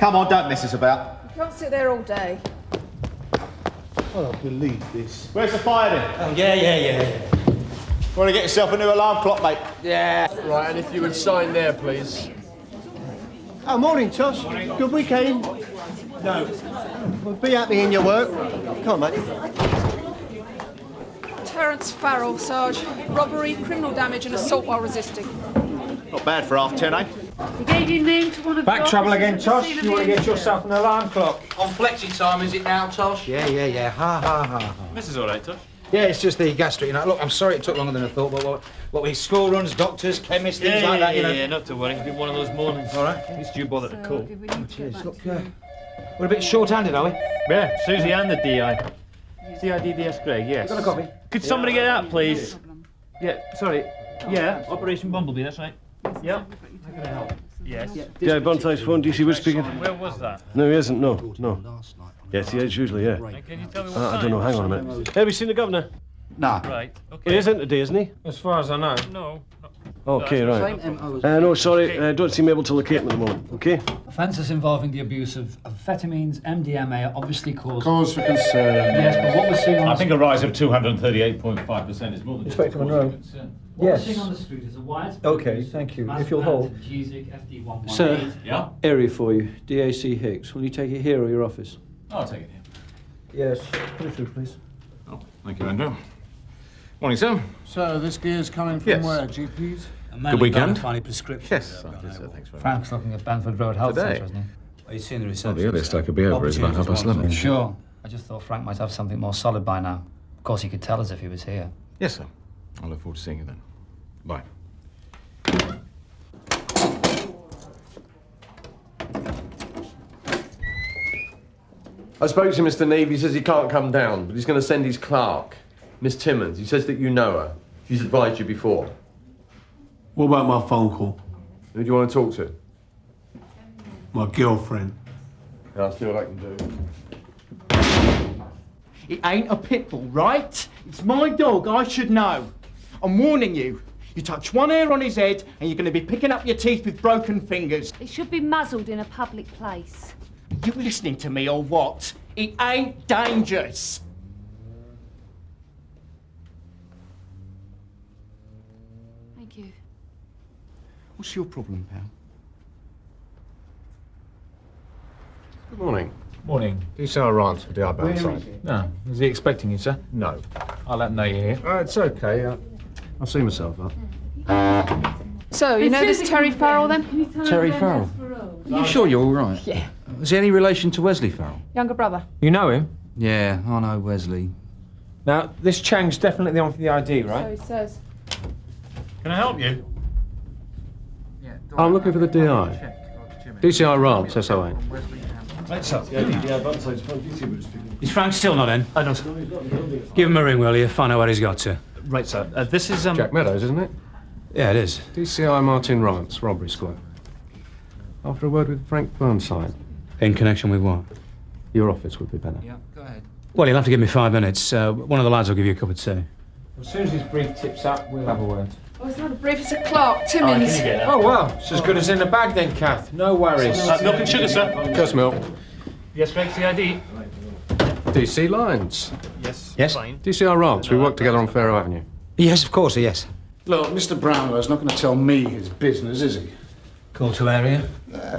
come on, don't mess us about. You can't sit there all day. I don't believe this. Where's the fire then? Oh, yeah. Want to get yourself a new alarm clock, mate? Yeah. Right, and if you would sign there, please. Oh, morning, Tosh. Good weekend? No. Well, be happy in your work. Come on, mate. Terence Farrell, Sarge. Robbery, criminal damage and assault while resisting. Not bad for 10:30, eh? You gave your name to one of Back the trouble again, officers Tosh? to see You want to them get yourself an alarm clock? On flexi time, is it now, Tosh? Yeah. Ha. This is all right, Tosh. Yeah, it's just the gastric, you know. Look, I'm sorry it took longer than I thought, but what with school runs, doctors, chemists, things like that, you know. Yeah, not to worry. It's been one of those mornings. All right. At least you bothered to call. Cheers. Look, we're a bit short-handed, are we? Yeah, Suzi and the DI. CIDDS Greg, yes. Got a copy? Could somebody get out, please? Yeah, sorry. Yeah, Operation Bumblebee, that's right. Yeah. How can I help? Yes. Yeah, Burnside's phone, DC Wood speaking. Where was that? No, he isn't, no. Yes, he is usually, yeah. And can you tell me what I time? don't know, hang on a minute. Have you seen the governor? No. Right, okay. He is in today, isn't he? As far as I know. No. Okay, right. No, sorry, don't seem able to locate him at the moment, okay? Offences involving the abuse of amphetamines, MDMA, obviously Cause for concern. Yes, but what we're seeing on I think a rise of 238.5% is more than Inspector Monroe. what we're seeing on the street is a widespread Okay, abuse thank you. of If you'll hold. Gesic, FD118. Sir. Yeah? Area for you. DAC Hicks. Will you take it here or your office? I'll take it here. Yes. Put it through, please. Oh, thank you, Andrew. Morning, sir. So this gear's coming from Yes. where, GPs? Good weekend? Finally prescriptions. Yes, I did, sir. Thanks very much. Frank's looking at Banford Road Health Today? Centre, isn't he? Are you seeing the Well, reception? the earliest I could be over is about 11:30. Sure. I just thought Frank might have something more solid by now. Of course, he could tell us if he was here. Yes, sir. I look forward to seeing you then. Bye. I spoke to Mr. Neve. He says he can't come down, but he's going to send his clerk, Miss Timmons. He says that you know her. She's advised you before. What about my phone call? Who do you want to talk to? My girlfriend. I'll see what I can do. It ain't a pit bull, right? It's my dog, I should know. I'm warning you. You touch one hair on his head and you're going to be picking up your teeth with broken fingers. It should be muzzled in a public place. You listening to me or what? It ain't dangerous. Thank you. What's your problem, pal? Good morning. Morning. Do you sell a rant for DI Burnside? No. Is he expecting you, sir? No. I'll let him know you're here. It's okay. I'll see myself up. So, you know this Terry Farrell then? Terry Farrell? You sure you're all right? Yeah. Is he any relation to Wesley Farrell? Younger brother. You know him? Yeah, I know Wesley. Now, this Chang's definitely the one for the ID, right? So he says. Can I help you? I'm looking for the DI. DCI Rance, SO8. Right, sir. Yeah, Burnside's phone, DC Wood speaking. Is Frank still not in? I don't. Give him a ring, will you? Find out where he's got to. Right, sir. This is Jack Meadows, isn't it? Yeah, it is. DCI Martin Rance, Robbery Squad. After a word with Frank Burnside. In connection with what? Your office would be better. Yeah, go ahead. Well, you'll have to give me 5 minutes. One of the lads will give you a cup of tea. As soon as his brief tips up, we'll have a word. Oh, it's not a brief, it's a clerk. Timmons. Oh, well, it's as good as in the bag then, Kath. No worries. milk and sugar, sir. Just milk. Yes, Greg, CID. DC Lines. Yes. Yes? Fine. DCI Rance, we work together on Fair Avenue. Yes, of course, yes. Look, Mr. Brownlow's not going to tell me his business, is he? Call to area?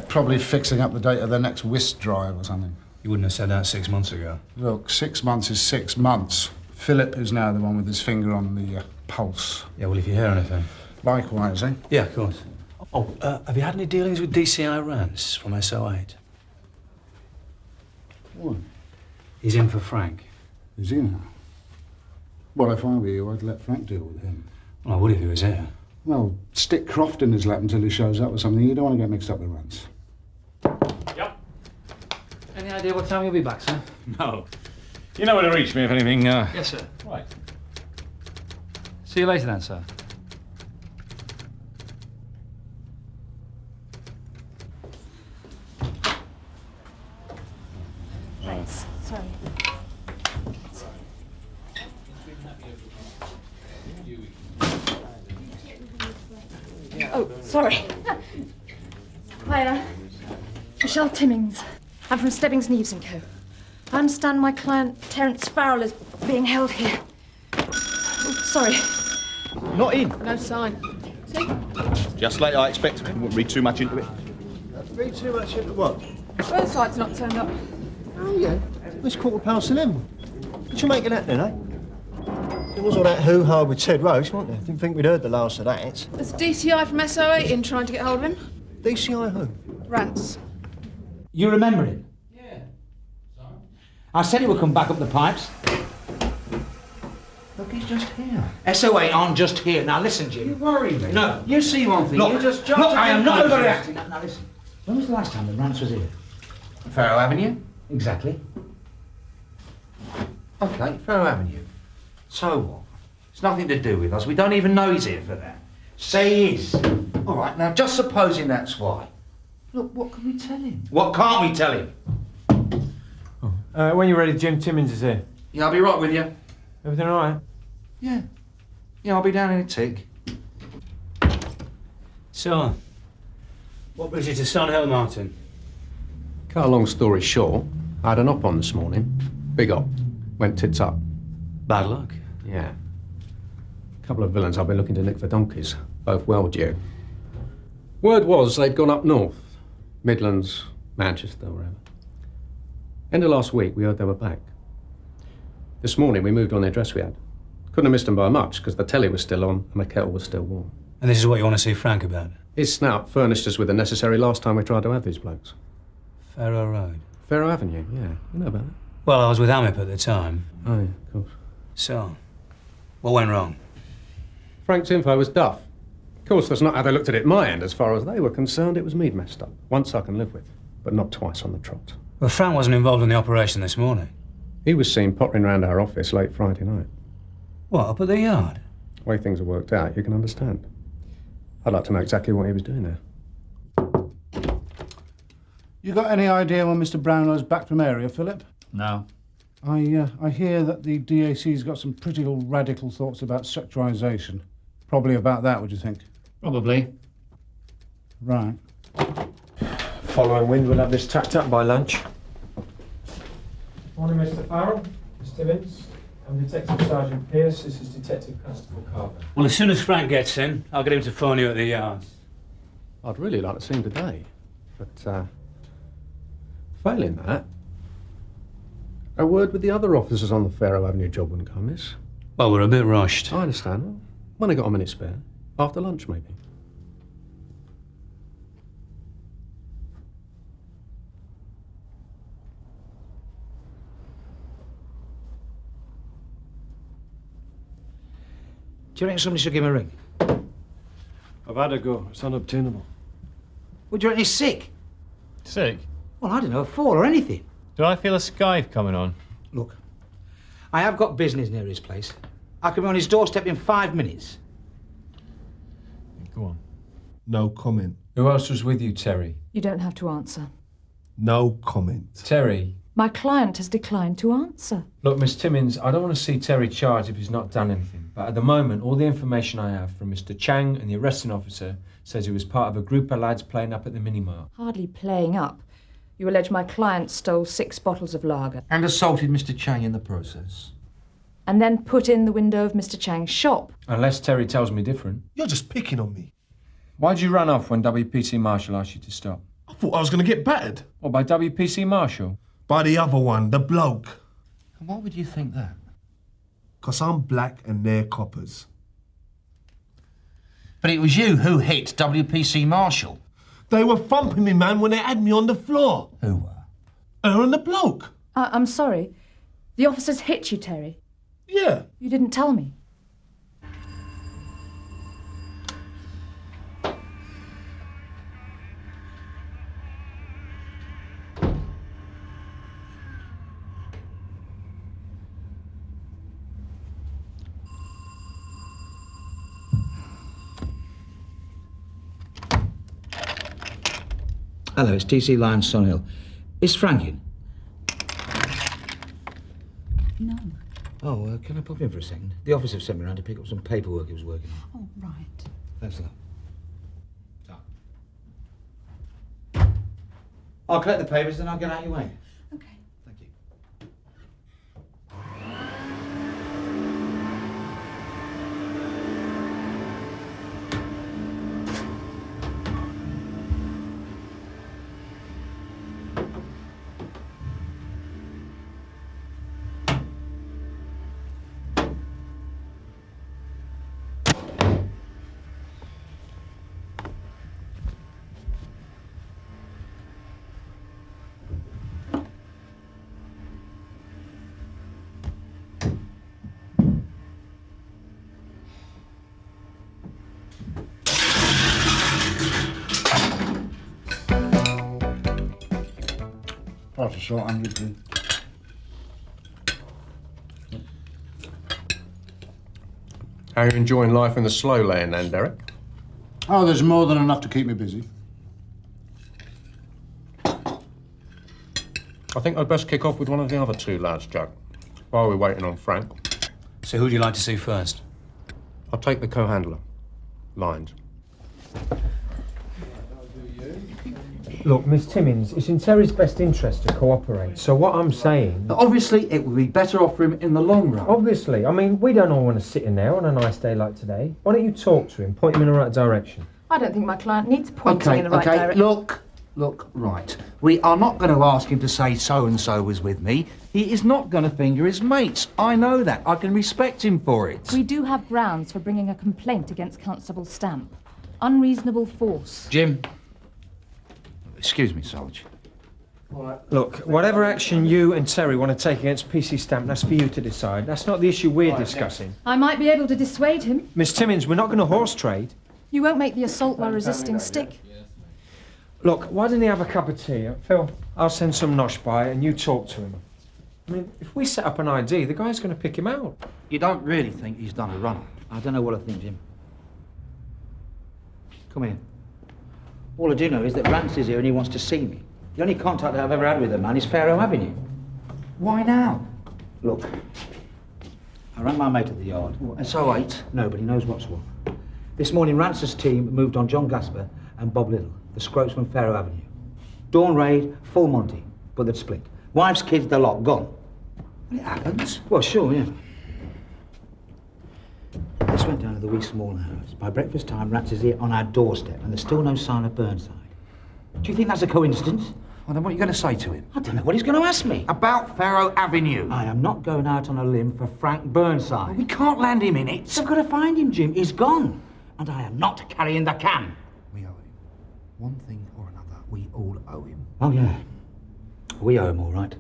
Probably fixing up the date of the next whist drive or something. You wouldn't have said that 6 months ago. Look, 6 months is 6 months. Philip is now the one with his finger on the pulse. Yeah, well, if you hear anything. Likewise, eh? Yeah, of course. Oh, have you had any dealings with DCI Rance from SO8? What? He's in for Frank. Is he now? Well, if I were you, I'd let Frank deal with him. Well, I would if he was here. Well, stick Croft in his lap until he shows up or something. You don't want to get mixed up with Rance. Yep. Any idea what time you'll be back, sir? No. You know where to reach me if anything. Yes, sir. Right. See you later then, sir. Right, sorry. Oh, sorry. Hiya. Michelle Timmins. I'm from Stebbings, Neves & Co. I understand my client, Terence Farrell, is being held here. Oh, sorry. Not in. No sign. See? Just like I expected. I wouldn't read too much into it. Read too much into what? Burnside's not turned up. Oh, yeah. It's 11:15. What you make of that, then, eh? There was all that hoo-ha with Ted Roach, wasn't there? Didn't think we'd heard the last of that. There's DCI from SO8 in trying to get hold of him. DCI who? Rance. You remember him? Yeah. I said he would come back up the pipes. Look, he's just here. SO8 aren't just here. Now listen, Jim. You worry me. No. You see one thing, Look, you just look, jump to I am not conclusions. overreacting. Now listen. When was the last time that Rance was here? Farrow Avenue? Exactly. OK, Farrow Avenue. So what? It's nothing to do with us. We don't even know he's here for that. Say he is. All right, now, just supposing that's why. Look, what can we tell him? What can't we tell him? When you're ready, Jim Timmins is here. Yeah, I'll be right with you. Everything all right? Yeah. Yeah, I'll be down in a tick. So, what brings you to Sunhill, Martin? Cut a long story short, I had an op on this morning. Big op. Went tits up. Bad luck. Yeah. A couple of villains I've been looking to nick for donkeys, both well due. Word was they'd gone up north. Midlands, Manchester, wherever. End of last week, we heard they were back. This morning, we moved on the address we had. Couldn't have missed them by much, because the telly was still on and the kettle was still warm. And this is what you want to see Frank about? His snout furnished us with the necessary last time we tried to have these blokes. Farrow Road. Farrow Avenue, yeah. You know about it. Well, I was with Amip at the time. Oh, yeah, of course. So, what went wrong? Frank's info was duff. Of course, that's not how they looked at it my end. As far as they were concerned, it was me messed up. Once I can live with, but not twice on the trot. Well, Frank wasn't involved in the operation this morning. He was seen pottering round our office late Friday night. What, up at the yard? The way things are worked out, you can understand. I'd like to know exactly what he was doing there. You got any idea when Mr. Brownlow's back from area, Philip? No. I hear that the DAC's got some pretty radical thoughts about sectorisation. Probably about that, would you think? Probably. Right. Following wind, we'll have this tacked up by lunch. Morning, Mr. Farrell, Miss Timmins. I'm Detective Sergeant Pearce. This is Detective Constable Carver. Well, as soon as Frank gets in, I'll get him to phone you at the yard. I'd really like to see him today, but failing that, a word with the other officers on the Farrow Avenue job wouldn't come amiss. Well, we're a bit rushed. I understand. When I got a minute spare, after lunch maybe. Do you reckon somebody should give him a ring? I've had a go. It's unobtainable. Would you reckon he's sick? Sick? Well, I don't know, a fall or anything. Do I feel a skive coming on? Look, I have got business near his place. I can be on his doorstep in 5 minutes. Go on. No comment. Who else was with you, Terry? You don't have to answer. No comment. Terry. My client has declined to answer. Look, Miss Timmins, I don't want to see Terry charged if he's not done anything. But at the moment, all the information I have from Mr. Chang and the arresting officer says he was part of a group of lads playing up at the mini-mart. Hardly playing up. You allege my client stole 6 bottles of lager. And assaulted Mr. Chang in the process. And then put in the window of Mr. Chang's shop. Unless Terry tells me different. You're just picking on me. Why'd you run off when WPC Marshall asked you to stop? I thought I was going to get battered. Or by WPC Marshall? By the other one, the bloke. And why would you think that? 'Cause I'm black and they're coppers. But it was you who hit WPC Marshall. They were thumping me, man, when they had me on the floor. Who were? Her and the bloke. I'm sorry. The officers hit you, Terry. Yeah. You didn't tell me. Hello, it's TC Lyons, Sunhill. Is Frank in? No. Oh, can I pop in for a second? The office have sent me around to pick up some paperwork he was working on. Oh, right. Thanks a lot. I'll collect the papers, then I'll get out your way. Okay. Thank you. That's a short 100 quid. How are you enjoying life in the slow lane then, Derek? Oh, there's more than enough to keep me busy. I think I'd best kick off with one of the other two lads, Jack, while we're waiting on Frank. So who'd you like to see first? I'll take the co-handler. Lines. Look, Miss Timmins, it's in Terry's best interest to cooperate. So what I'm saying... Obviously, it would be better off for him in the long run. Obviously. I mean, we don't all want to sit in there on a nice day like today. Why don't you talk to him, point him in the right direction? I don't think my client needs pointing in the right direction. Look, right. We are not going to ask him to say so-and-so was with me. He is not going to finger his mates. I know that. I can respect him for it. We do have grounds for bringing a complaint against Constable Stamp. Unreasonable force. Jim. Excuse me, Sarge. Look, whatever action you and Terry want to take against PC Stamp, that's for you to decide. That's not the issue we're discussing. I might be able to dissuade him. Miss Timmins, we're not going to horse trade. You won't make the assault while resisting stick. Look, why didn't he have a cup of tea? Phil, I'll send some nosh by and you talk to him. I mean, if we set up an ID, the guy's going to pick him out. You don't really think he's done a run-up? I don't know what I think, Jim. Come here. All I do know is that Rance is here and he wants to see me. The only contact that I've ever had with the man is Fairhoe Avenue. Why now? Look, I rang my mate at the yard. And so ain't. Nobody knows what's what. This morning, Rance's team moved on John Gasper and Bob Little, the scropes from Fairhoe Avenue. Dawn raid, full Monty, but they'd split. Wives, kids, the lot gone. Well, it happens. Well, sure, yeah. This went down to the wee small house. By breakfast time, Rance is here on our doorstep, and there's still no sign of Burnside. Do you think that's a coincidence? Well, then what are you going to say to him? I don't know what he's going to ask me. About Fairhoe Avenue. I am not going out on a limb for Frank Burnside. Well, we can't land him in it. I've got to find him, Jim. He's gone. And I am not carrying the can. We owe him. One thing or another, we all owe him. Oh, yeah. We owe him, all right.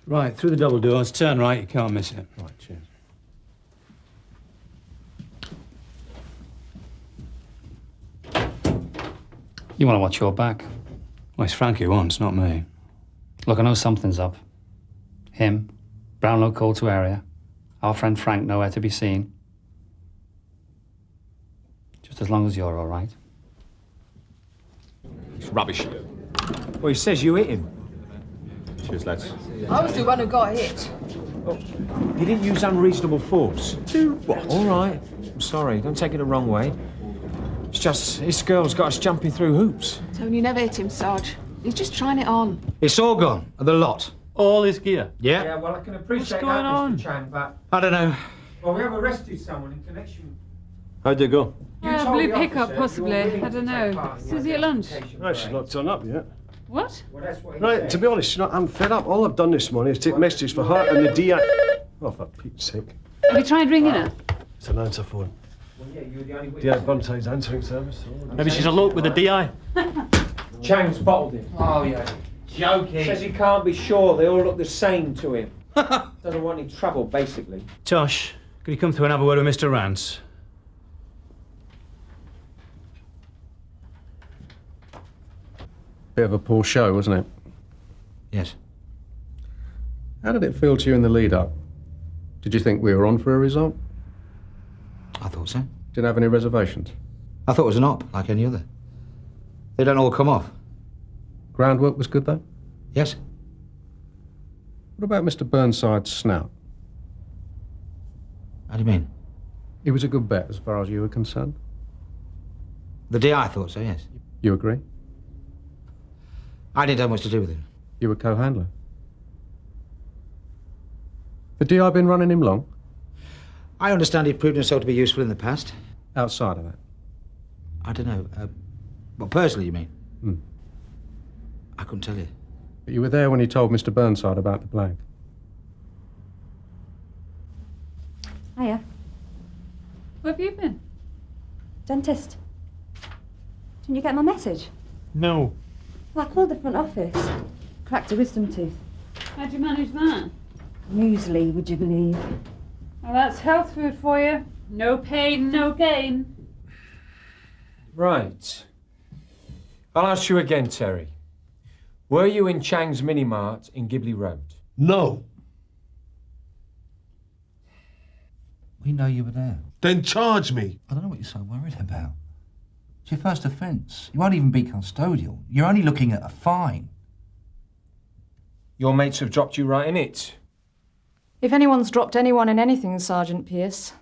Right, through the double doors, turn right, you can't miss it. Right, cheers. You want to watch your back. Well, it's Frank who wants, not me. Look, I know something's up. Him, Brownlow called to area, our friend Frank nowhere to be seen. Just as long as you're all right. It's rubbish. Well, he says you hit him. Cheers, lads. I was the one who got hit. You didn't use unreasonable force. Do what? All right. I'm sorry. Don't take it the wrong way. It's just this girl's got us jumping through hoops. Tony never hit him, Sarge. He's just trying it on. It's all gone, the lot. All his gear. Yeah? Yeah, well, I can appreciate What's going that, on? Mr. Chang, but... I don't know. Well, we have arrested someone in connection... How'd they go? You told blue the pickup, officer possibly. you were willing I don't to know. take part in the Suzi at lunch. identification No, she's not turned up yet. What? Well, that's what he Right, said. to be honest, you know, I'm fed up. All I've done this morning is take messages for her and the DI. Oh, for Pete's sake. Have you tried ringing her? It's an answer phone. Well, yeah, you're the only witness. DI Burnside's answering service. Maybe she's eloped with the DI. Chang's bottled him. Oh, yeah. Joking. Says he can't be sure they all look the same to him. Doesn't want any trouble, basically. Tosh, could you come through and have a word with Mr. Rance? Bit of a poor show, wasn't it? Yes. How did it feel to you in the lead-up? Did you think we were on for a result? I thought so. Didn't have any reservations? I thought it was an op, like any other. They don't all come off. Groundwork was good, though? Yes? What about Mr. Burnside's snout? How do you mean? He was a good bet as far as you were concerned. The DI thought so, yes. You agree? I didn't have much to do with him. You were co-handler. The DI been running him long? I understand he proved himself to be useful in the past. Outside of that? I don't know. Well, personally, you mean? Hmm. I couldn't tell you. But you were there when he told Mr. Burnside about the blag. Hiya. Where have you been? Dentist. Didn't you get my message? No. Well, I called the front office. Cracked a wisdom tooth. How'd you manage that? Muesli, would you believe? Well, that's health food for you. No pain, no gain. Right. I'll ask you again, Terry. Were you in Chang's Mini Mart in Ghibli Road? No. We know you were there. Then charge me. I don't know what you're so worried about. It's your first offence. You won't even be custodial. You're only looking at a fine. Your mates have dropped you right in it. If anyone's dropped anyone in anything, Sergeant Pearce,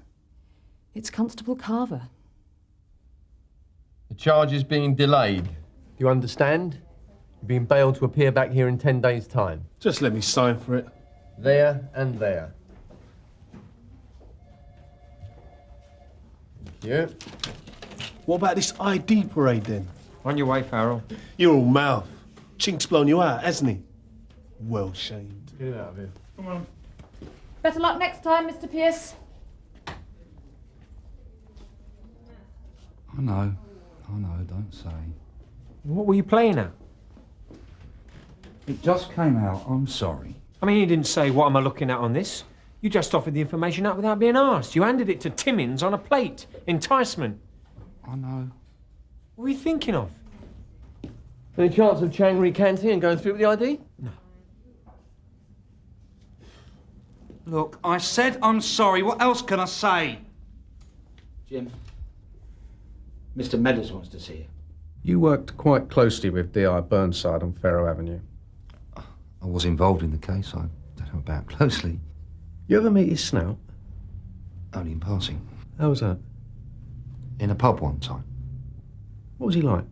it's Constable Carver. The charge is being delayed. You understand? You're being bailed to appear back here in 10 days' time. Just let me sign for it. There and there. Yeah. What about this ID parade then? On your way, Farrell. You're all mouth. Chink's blown you out, hasn't he? Well shamed. Get it out of here. Come on. Better luck next time, Mr. Pearce. I know, don't say. What were you playing at? It just came out, I'm sorry. I mean, you didn't say, what am I looking at on this? You just offered the information out without being asked. You handed it to Timmins on a plate. Enticement. I know. What were you thinking of? Any chance of Chang recanting and going through with the ID? No. Look, I said I'm sorry. What else can I say? Jim, Mr. Meadows wants to see you. You worked quite closely with DI Burnside on Farrow Avenue. I was involved in the case. I don't know about closely. You ever meet his snout? Only in passing. How was that? In a pub one time. What was he like?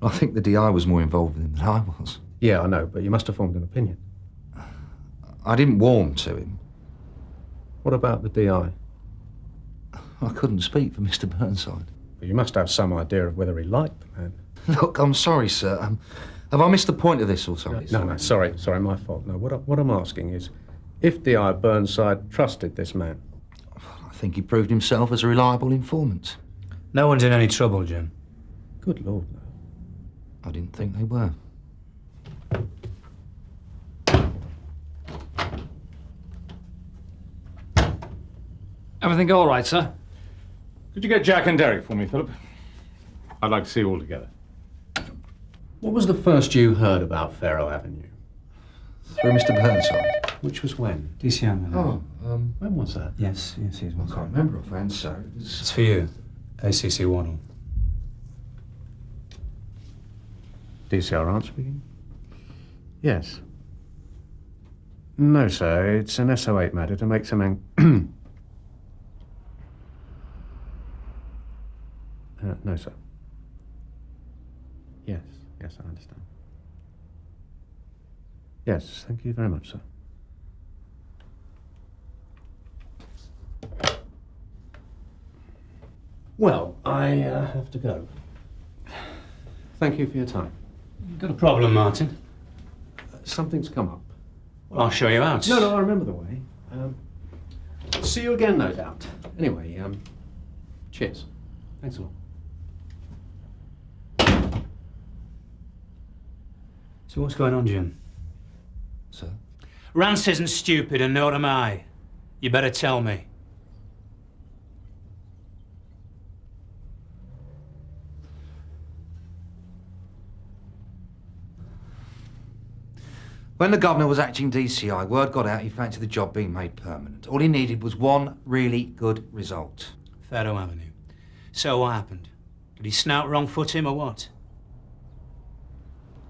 I think the DI was more involved with him than I was. Yeah, I know, but you must have formed an opinion. I didn't warm to him. What about the DI? I couldn't speak for Mr. Burnside. Well, you must have some idea of whether he liked the man. Look, I'm sorry, sir. Have I missed the point of this or something? No, sorry, my fault. No, what I'm asking is, if DI Burnside trusted this man? I think he proved himself as a reliable informant. No one's in any trouble, Jim. Good Lord, no. I didn't think they were. Everything all right, sir? Could you get Jack and Derek for me, Philip? I'd like to see you all together. What was the first you heard about Farrow Avenue? Through Mr. Burnside. Which was when? DCM. When was that? Yes, he's one. I can't remember offhand, so It's for you. ACC Waddle. DCR aren't speaking? Yes. No, sir. It's an SO8 matter to make some no, sir. Yes, I understand. Yes, thank you very much, sir. Well, I have to go. Thank you for your time. Got a problem, Martin? Something's come up. Well, I'll show you out. No, I remember the way. See you again, no doubt. Anyway, cheers. Thanks a lot. So what's going on, Jim? Sir? Rance isn't stupid, and nor am I. You better tell me. When the governor was acting DCI, word got out he fancied the job being made permanent. All he needed was one really good result. Farrow Avenue. So what happened? Did he snout wrong foot him or what?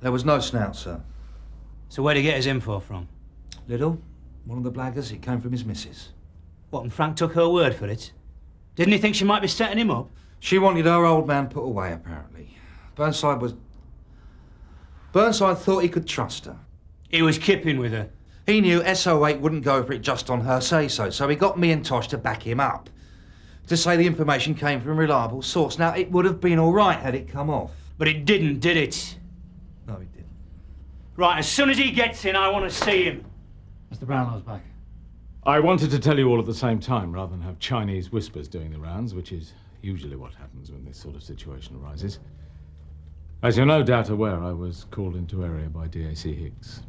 There was no snout, sir. So where'd he get his info from? Little, one of the blaggers, it came from his missus. What, and Frank took her word for it? Didn't he think she might be setting him up? She wanted her old man put away, apparently. Burnside was Burnside thought he could trust her. He was kipping with her. He knew SO8 wouldn't go for it just on her say-so, so he got me and Tosh to back him up. To say the information came from a reliable source. Now, it would have been all right had it come off. But it didn't, did it? No, it didn't. Right, as soon as he gets in, I want to see him. Mr. Brownlow's back. I wanted to tell you all at the same time, rather than have Chinese whispers doing the rounds, which is usually what happens when this sort of situation arises. As you're no doubt aware, I was called into area by DAC Hicks.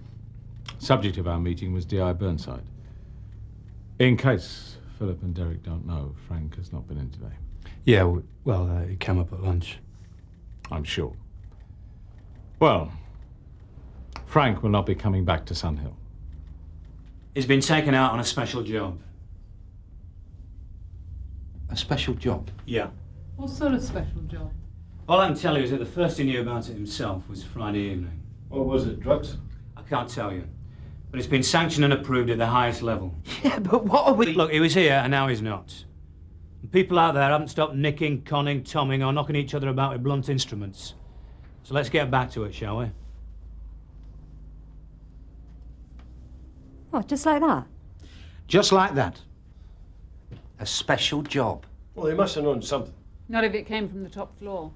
Subject of our meeting was DI Burnside. In case Philip and Derek don't know, Frank has not been in today. Yeah, well, he came up at lunch. I'm sure. Well, Frank will not be coming back to Sun Hill. He's been taken out on a special job. A special job? Yeah. What sort of special job? All I can tell you is that the first he knew about it himself was Friday evening. What was it, drugs? I can't tell you. But it's been sanctioned and approved at the highest level. Yeah, but what are we... Look, he was here and now he's not. And people out there haven't stopped nicking, conning, tomming or knocking each other about with blunt instruments. So let's get back to it, shall we? Oh, just like that? Just like that. A special job. Well, they must have known something. Not if it came from the top floor.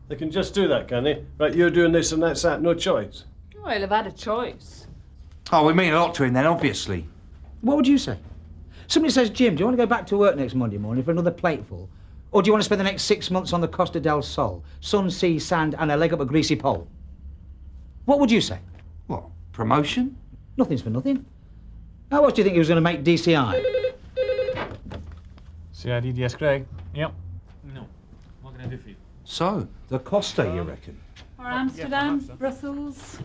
They can just do that, can they? Right, you're doing this and that's that, no choice. Oh, he'll have had a choice. Oh, we mean a lot to him then, obviously. What would you say? Somebody says, Jim, do you want to go back to work next Monday morning for another plateful? Or do you want to spend the next 6 months on the Costa del Sol? Sun, sea, sand, and a leg up a greasy pole? What would you say? What, promotion? Nothing's for nothing. How much do you think he was going to make DCI? CID, yes, Craig. Yep. No. What can I do for you? So, the Costa, you reckon? Or Amsterdam, Brussels.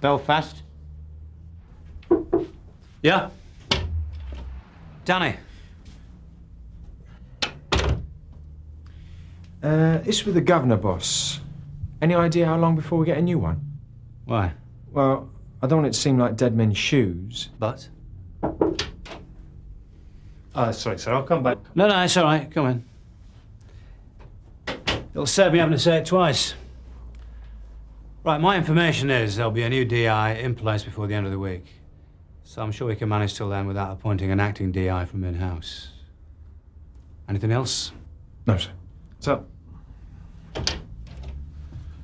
Belfast. Yeah? Danny. This with the governor, boss. Any idea how long before we get a new one? Why? Well, I don't want it to seem like dead men's shoes. But? Sorry, sir, I'll come back. No, it's all right. Come in. It'll save me having to say it twice. Right, my information is there'll be a new DI in place before the end of the week. So I'm sure we can manage till then without appointing an acting DI from in-house. Anything else? No, sir. So.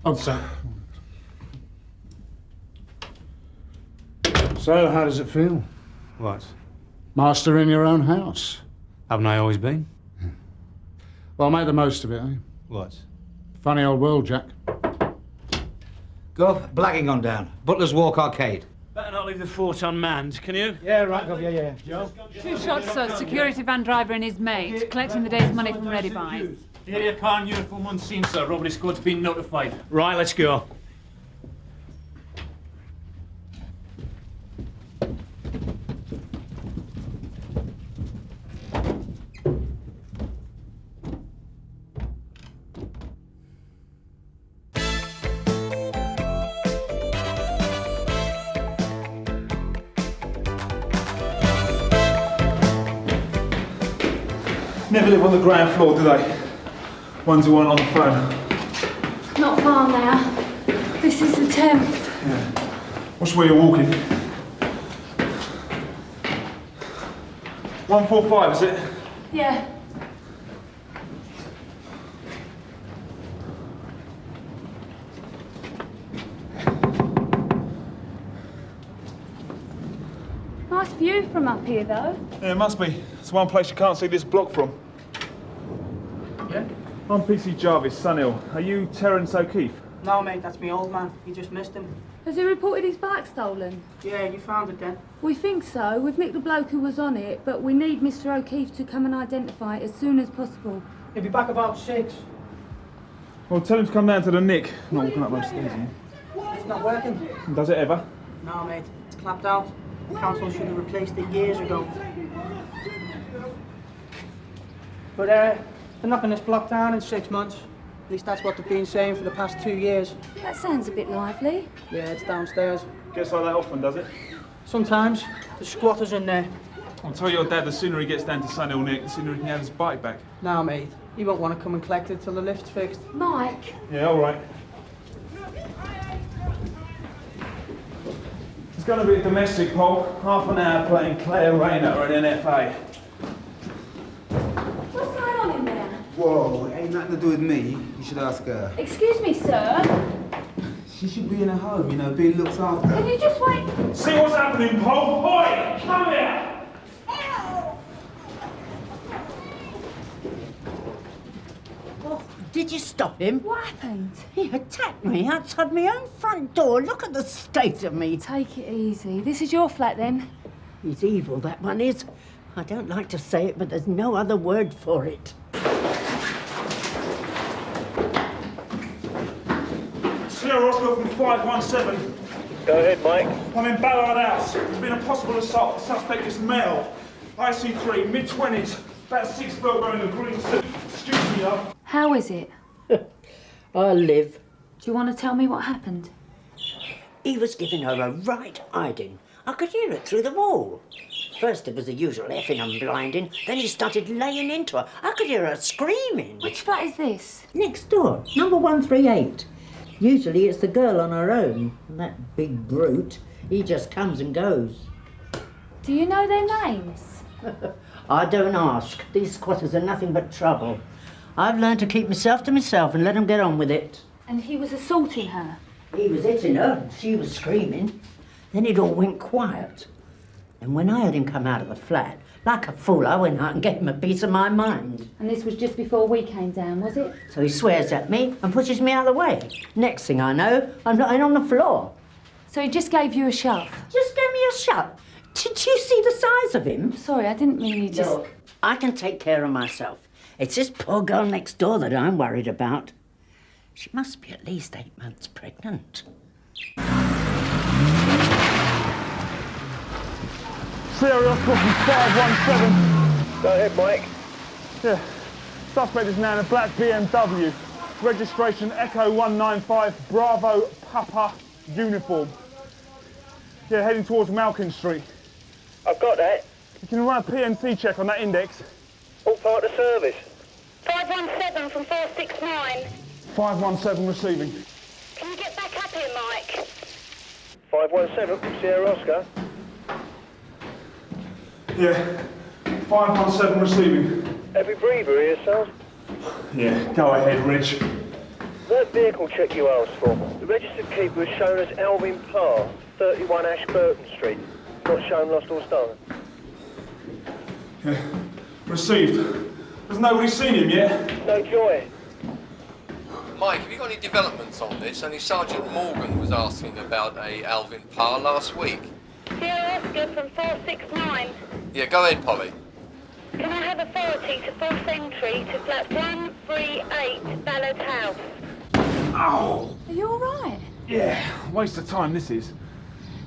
Oh, sir. So, how does it feel? What? Master in your own house. Haven't I always been? Well, make the most of it, eh? What? Funny old world, Jack. Gov, blagging on down. Butler's Walk Arcade. Better not leave the fort unmanned, can you? Yeah, right, Gov, yeah. Joe? 2 shots, sir. Security van driver and his mate, collecting the day's money from Ready Buys. The area car and uniform on scene, sir. Robbery squad's been notified. Right, let's go. Never live on the ground floor, do they? Ones who aren't on the phone. Not far now. This is the 10th. Yeah. What's where you're walking? 145, is it? Yeah. Nice view from up here, though. Yeah, it must be. It's one place you can't see this block from. Yeah? I'm PC Jarvis, Sun Hill. Are you Terence O'Keefe? No, mate, that's me old man. You just missed him. Has he reported his bike stolen? Yeah, you found it then. We think so. We've nicked the bloke who was on it, but we need Mr. O'Keefe to come and identify it as soon as possible. He'll be back about 6. Well, tell him to come down to the Nick. Not walking up those stairs, It's not working. Does it ever? No, mate, it's clapped out. Council should have replaced it years ago. But they're knocking this block down in 6 months. At least that's what they've been saying for the past 2 years. That sounds a bit lively. Yeah, it's downstairs. Gets like that often, does it? Sometimes. The squatters in there. I'll tell your dad the sooner he gets down to Sun Hill Nick, the sooner he can have his bike back. No, mate. He won't want to come and collect it till the lift's fixed. Mike. Yeah, all right. gonna be a domestic, Paul. Half an hour playing Claire Rayner or an NFA. What's going on in there? Whoa, it ain't nothing to do with me. You should ask her. Excuse me, sir. She should be in her home, you know, being looked after. Can you just wait? See what's happening, Paul? Oi! Come here! Did you stop him? What happened? He attacked me outside my own front door. Look at the state of me. Take it easy. This is your flat, then? He's evil, that one is. I don't like to say it, but there's no other word for it. Sierra Oscar from 517. Go ahead, Mike. I'm in Ballard House. There's been a possible assault. The suspect is male. IC3, mid-20s, about 6 foot wearing a green suit. Excuse me, love. How is it? I live. Do you want to tell me what happened? He was giving her a right hiding. I could hear it through the wall. First it was the usual effing and blinding, then he started laying into her. I could hear her screaming. Which flat is this? Next door, number 138. Usually it's the girl on her own, and that big brute, he just comes and goes. Do you know their names? I don't ask. These squatters are nothing but trouble. I've learned to keep myself to myself and let them get on with it. And he was assaulting her? He was hitting her and she was screaming. Then it all went quiet. And when I heard him come out of the flat, like a fool, I went out and gave him a piece of my mind. And this was just before we came down, was it? So he swears at me and pushes me out of the way. Next thing I know, I'm lying on the floor. So he just gave you a shove? Just gave me a shove. Did you see the size of him? Sorry, I didn't mean he just... Look, I can take care of myself. It's this poor girl next door that I'm worried about. She must be at least 8 months pregnant. Sierra Oscar from 517. Go ahead, Mike. Yeah. Suspect is now in a black BMW. Registration Echo 195 Bravo Papa uniform. Yeah, heading towards Malkin Street. I've got that. You can run a PNC check on that index. All part of the service. 517 from 469. 517 receiving. Can you get back up here, Mike? 517 from Sierra Oscar. Yeah, 517 receiving. Every breather here, Sal. Yeah, go ahead, Rich. That vehicle check you asked for. The registered keeper is shown as Alvin Parr, 31 Ashburton Street. Not shown lost or stolen. Yeah, received. Has nobody seen him yet? No joy. Mike, have you got any developments on this? Only Sergeant Morgan was asking about a Alvin Parr last week. Sierra Oscar from 469. Yeah, go ahead, Polly. Can I have authority to force entry to flat 138 Ballard House? Ow! Are you all right? Yeah, waste of time this is.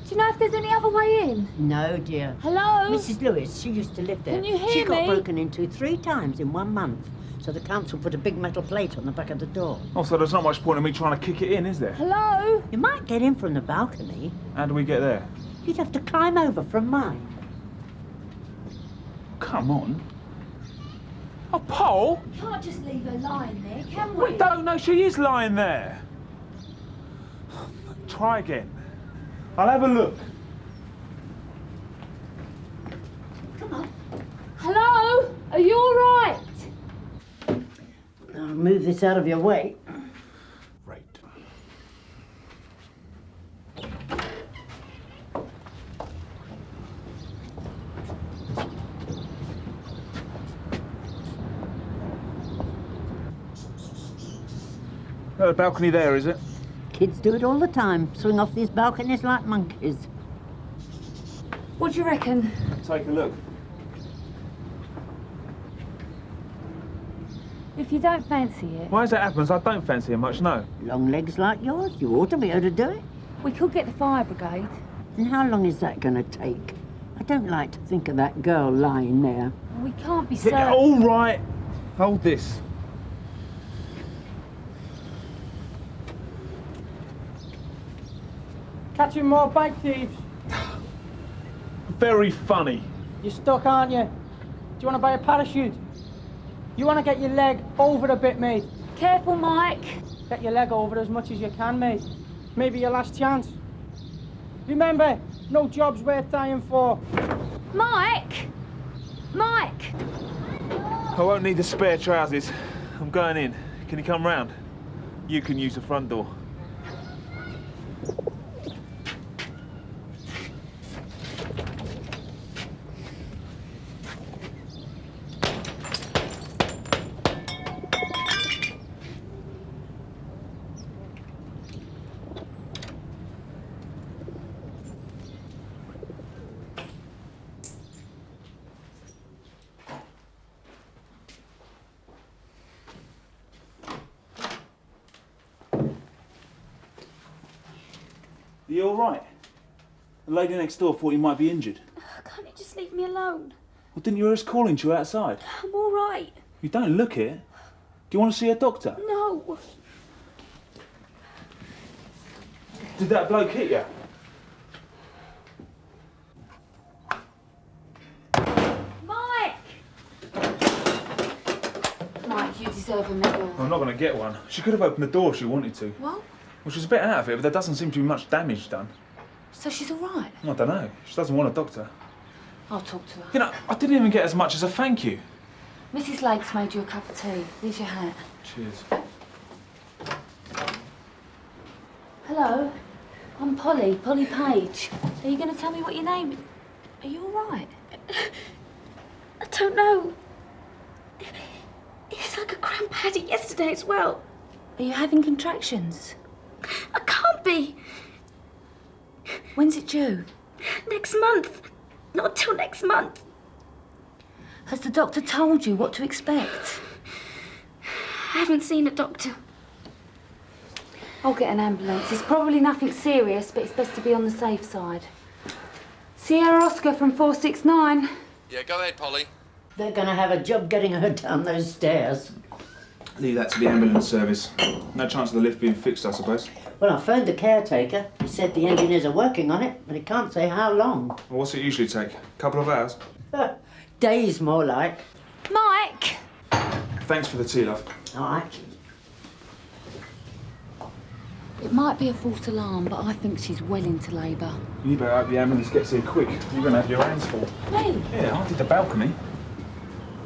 Do you know if there's any other way in? No, dear. Hello? Mrs. Lewis, she used to live there. Can you hear She got me? broken into 3 times in 1 month. So the council put a big metal plate on the back of the door. Also, there's not much point in me trying to kick it in, is there? Hello? You might get in from the balcony. How do we get there? You'd have to climb over from mine. Come on. Oh, Paul! We can't just leave her lying there, can we? We don't know she is lying there. Try again. I'll have a look. Come on. Hello? Are you all right? I'll move this out of your way. Right. The balcony there, is it? Kids do it all the time. Swing off these balconies like monkeys. What do you reckon? Take a look. If you don't fancy it... Why as that happens, I don't fancy her much, no. Long legs like yours, you ought to be able to do it. We could get the fire brigade. And how long is that going to take? I don't like to think of that girl lying there. We can't be certain. Yeah, all right. Hold this. Catching more bike thieves. Very funny. You're stuck, aren't you? Do you want to buy a parachute? You want to get your leg over a bit, mate. Careful, Mike. Get your leg over as much as you can, mate. Maybe your last chance. Remember, No job's worth dying for. Mike! Mike! I won't need the spare trousers. I'm going in. Can you come round? You can use the front door. Are you all right? The lady next door thought you might be injured. Can't you just leave me alone? Well, didn't you hear us calling to you outside? I'm all right. You don't look it. Do you want to see a doctor? No. Did that bloke hit you? Mike! Mike, you deserve a medal. I'm not going to get one. She could have opened the door if she wanted to. What? Well, she's a bit out of it, but there doesn't seem to be much damage done. So she's all right? I don't know. She doesn't want a doctor. I'll talk to her. You know, I didn't even get as much as a thank you. Mrs. Lake's made you a cup of tea. Here's your hat. Cheers. Hello. I'm Polly Page. Are you going to tell me what your name is? Are you all right? I don't know. It's like a cramp. I had it yesterday as well. Are you having contractions? I can't be. When's it due? Next month. Not till next month. Has the doctor told you what to expect? I haven't seen a doctor. I'll get an ambulance. It's probably nothing serious, but it's best to be on the safe side. Sierra Oscar from 469. Yeah, go ahead, Polly. They're going to have a job getting her down those stairs. Leave that to the ambulance service. No chance of the lift being fixed, I suppose. Well, I phoned the caretaker. He said the engineers are working on it, but he can't say how long. Well, what's it usually take? A couple of hours? Days, more like. Mike! Thanks for the tea, love. All right. It might be a false alarm, but I think she's well into labour. You better hope the ambulance gets here quick. You're going to have your hands full. Me? Yeah, I did the balcony.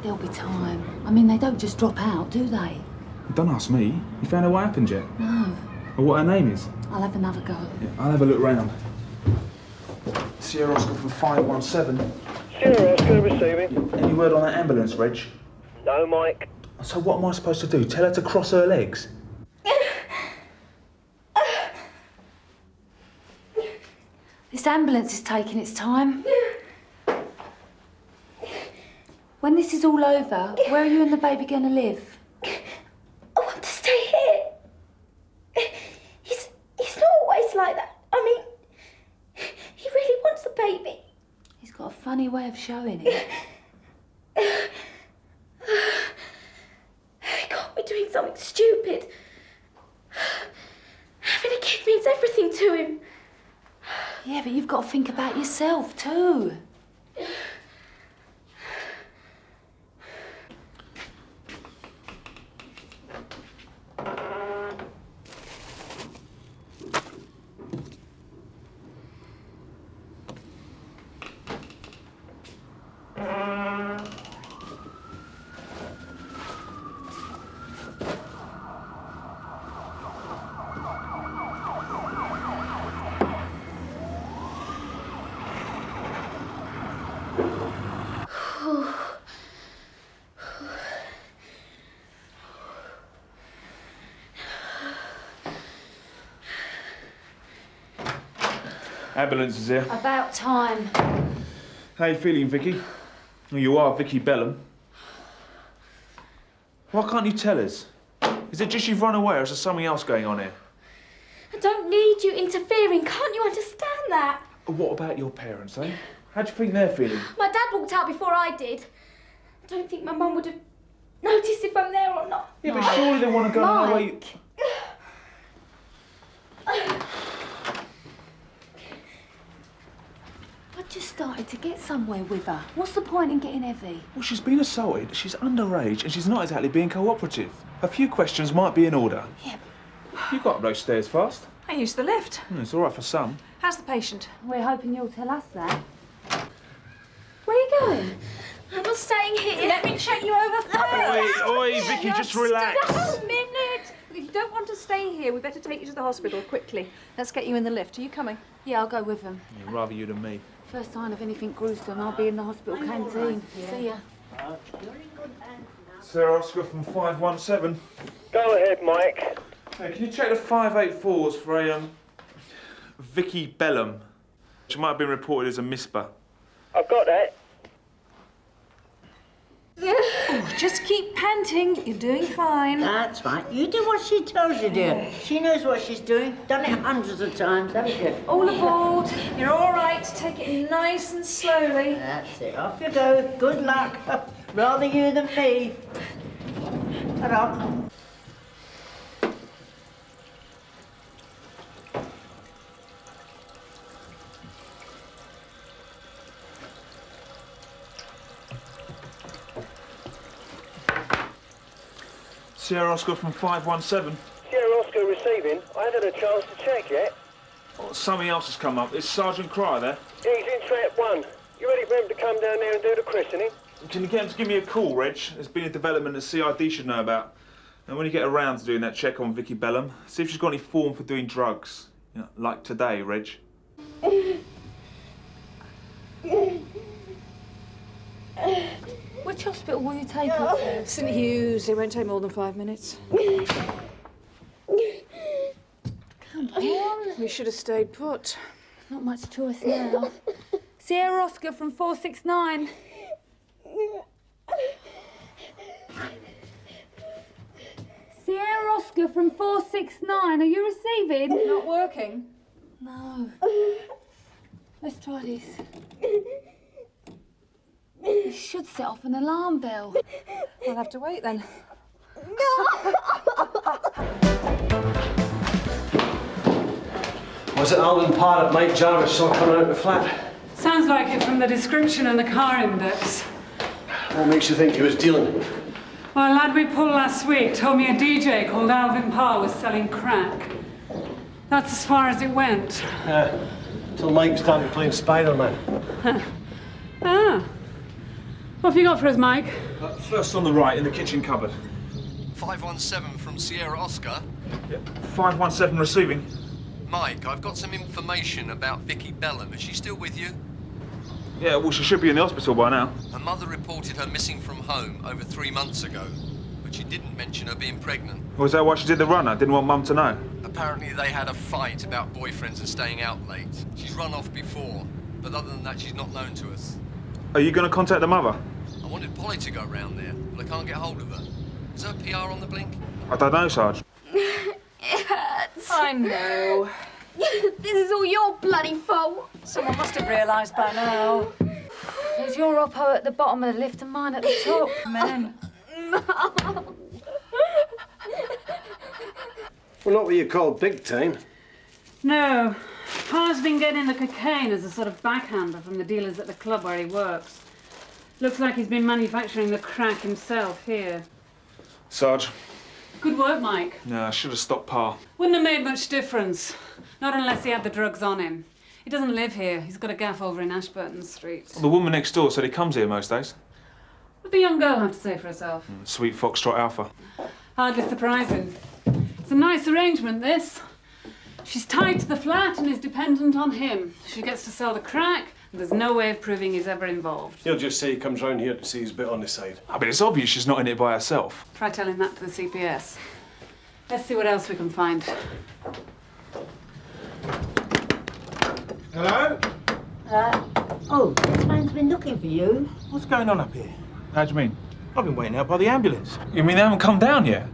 There'll be time. I mean, they don't just drop out, do they? Don't ask me. You found out what happened yet? No. Or what her name is? I'll have another go. Yeah, I'll have a look round. Sierra Oscar from 517. Sierra Oscar receiving. Any word on that ambulance, Reg? No, Mike. So what am I supposed to do? Tell her to cross her legs? This ambulance is taking its time. When this is all over, where are you and the baby going to live? I want to stay here. He's not always like that. I mean, he really wants the baby. He's got a funny way of showing it. He can't be doing something stupid. Having a kid means everything to him. Yeah, but you've got to think about yourself too. Ambulance is here. About time. How you feeling, Vicky? Well, you are Vicky Bellum. Why can't you tell us? Is it just you've run away or is there something else going on here? I don't need you interfering. Can't you understand that? What about your parents, eh? How do you think they're feeling? My dad walked out before I did. I don't think my mum would have noticed if I'm there or not. Yeah, but surely they want to go away. I just started to get somewhere with her. What's the point in getting heavy? Well, she's been assaulted, she's underage, and she's not exactly being cooperative. A few questions might be in order. Yeah, You got up those stairs fast. I use the lift. It's all right for some. How's the patient? We're hoping you'll tell us that. Where are you going? I'm not staying here. Let me check you over first. Oi, Vicky, just relax. Just a minute. If you don't want to stay here, we better take you to the hospital quickly. Let's get you in the lift. Are you coming? Yeah, I'll go with them. Yeah, rather you than me. First sign of anything gruesome, I'll be in the hospital canteen. See ya. Sarah Oscar from 517. Go ahead, Mike. Hey, can you check the 584s for a, Vicky Bellum? She might have been reported as a misper. I've got that. Oh, just keep panting. You're doing fine. That's right. You do what she tells you, dear. She knows what she's doing. Done it hundreds of times, haven't you? All aboard. You're all right. Take it nice and slowly. That's it. Off you go. Good luck. Rather you than me. Ta-ra. Sierra Oscar from 517. Sierra Oscar receiving. I haven't had a chance to check yet. Oh, something else has come up. Is Sergeant Cryer there? Yeah, he's in trap 1. You ready for him to come down there and do the christening? Can you get him to give me a call, Reg? There's been a development that CID should know about. And when you get around to doing that check on Vicky Bellum, see if she's got any form for doing drugs. You know, like today, Reg. Which hospital will you take her to? St Hughes. It won't take more than 5 minutes. Come on. We should have stayed put. Not much choice now. Sierra Oscar from 469. Sierra Oscar from 469. Are you receiving? Not working. No. Let's try this. This should set off an alarm bell. We'll have to wait then. Was it Alden Parr that made Jarvis saw coming out of the flat? Sounds like it from the description and the car index. What makes you think he was dealing? Well, a lad we pulled last week told me a DJ called Alvin Parr was selling crack. That's as far as it went. Till Mike started playing Spider-Man. Ah. What have you got for us, Mike? First on the right, in the kitchen cupboard. 517 from Sierra Oscar. Yep. 517 receiving. Mike, I've got some information about Vicky Bellum. Is she still with you? Yeah, well, she should be in the hospital by now. Her mother reported her missing from home over 3 months ago, but she didn't mention her being pregnant. Was that why she did the runner? Didn't want Mum to know? Apparently they had a fight about boyfriends and staying out late. She's run off before, but other than that, she's not known to us. Are you going to contact the mother? I wanted Polly to go round there, but I can't get hold of her. Is her PR on the blink? I don't know, Sarge. It hurts. I know. This is all your bloody fault. Someone must have realised by now. There's your oppo at the bottom of the lift and mine at the top. Men. Well, not what you call big time. No. Parr's been getting the cocaine as a sort of backhander from the dealers at the club where he works. Looks like he's been manufacturing the crack himself here. Sarge. Good work, Mike. No, I should have stopped Parr. Wouldn't have made much difference. Not unless he had the drugs on him. He doesn't live here. He's got a gaff over in Ashburton Street. The woman next door said he comes here most days. What the young girl have to say for herself? Sweet Foxtrot Alpha. Hardly surprising. It's a nice arrangement, this. She's tied to the flat and is dependent on him. She gets to sell the crack, and there's no way of proving he's ever involved. He'll just say he comes round here to see his bit on his side. I mean, it's obvious she's not in it by herself. Try telling that to the CPS. Let's see what else we can find. Hello? Oh, this man's been looking for you. What's going on up here? How do you mean? I've been waiting out by the ambulance. You mean they haven't come down yet?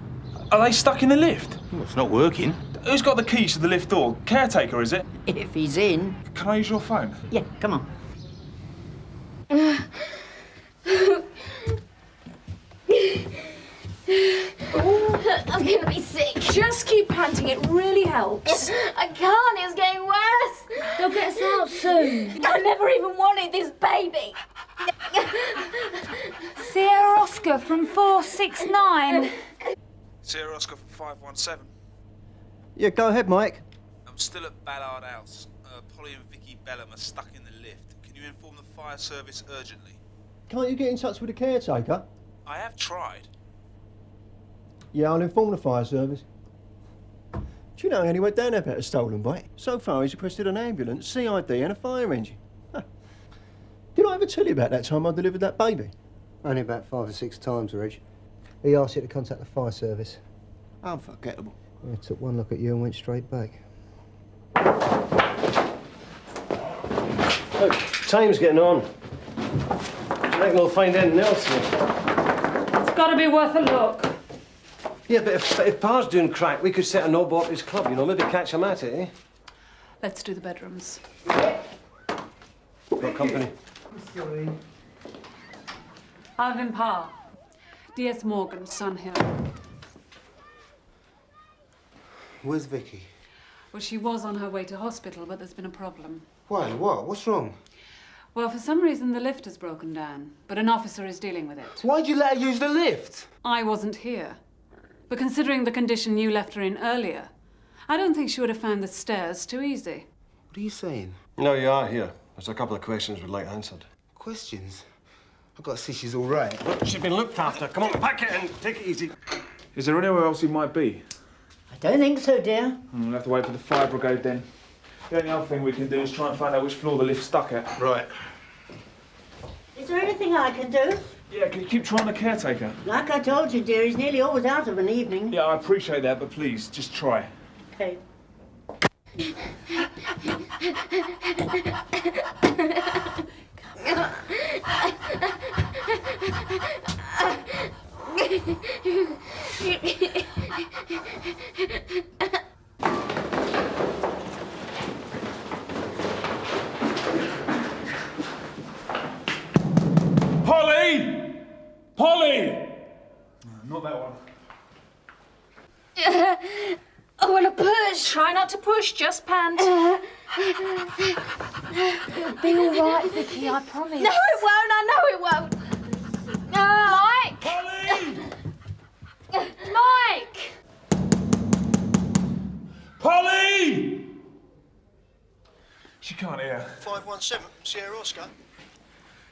Are they stuck in the lift? Well, it's not working. Who's got the keys to the lift door? Caretaker, is it? If he's in. Can I use your phone? Yeah, come on. I'm gonna be sick. Just keep panting. It really helps. I can't. It's getting worse. They'll get us out soon. I never even wanted this baby. Sierra Oscar from 469. Sierra Oscar from 517. Yeah, go ahead, Mike. I'm still at Ballard House. Polly and Vicky Bellum are stuck in the lift. Can you inform the fire service urgently? Can't you get in touch with the caretaker? I have tried. Yeah, I'll inform the fire service. Do you know he went down there about a stolen bike? So far he's requested an ambulance, CID and a fire engine. Huh. Did I ever tell you about that time I delivered that baby? Only about 5 or 6 times, Reg. He asked you to contact the fire service. Unforgettable. I took one look at you and went straight back. Look, time's getting on. I reckon we'll find anything else here. It's got to be worth a look. Yeah, but if Pa's doing crack, we could set a no borders club, you know, maybe catch him at it, eh? Let's do the bedrooms. Got company. Sorry. Alvin Parr. D.S. Morgan, Sun Hill. Where's Vicky? Well, she was on her way to hospital, but there's been a problem. Why? What? What's wrong? Well, for some reason, the lift has broken down, but an officer is dealing with it. Why'd you let her use the lift? I wasn't here. But considering the condition you left her in earlier, I don't think she would have found the stairs too easy. What are you saying? No, you are here. There's a couple of questions we'd like answered. Questions? I've got to see she's all right. Look, she's been looked after. Come on, pack it in. Take it easy. Is there anywhere else he might be? I don't think so, dear. We'll have to wait for the fire brigade then. The only other thing we can do is try and find out which floor the lift's stuck at. Right. Is there anything I can do? Yeah, can you keep trying the caretaker? Like I told you, dear, he's nearly always out of an evening. Yeah, I appreciate that, but please, just try. Okay. Polly! Polly! Not that one. I want to push. Try not to push, just pant. It'll be all right, Vicky, I promise. No, it won't. I know it won't. Mike! Polly! Mike! Polly! She can't hear. 517, Sierra Oscar.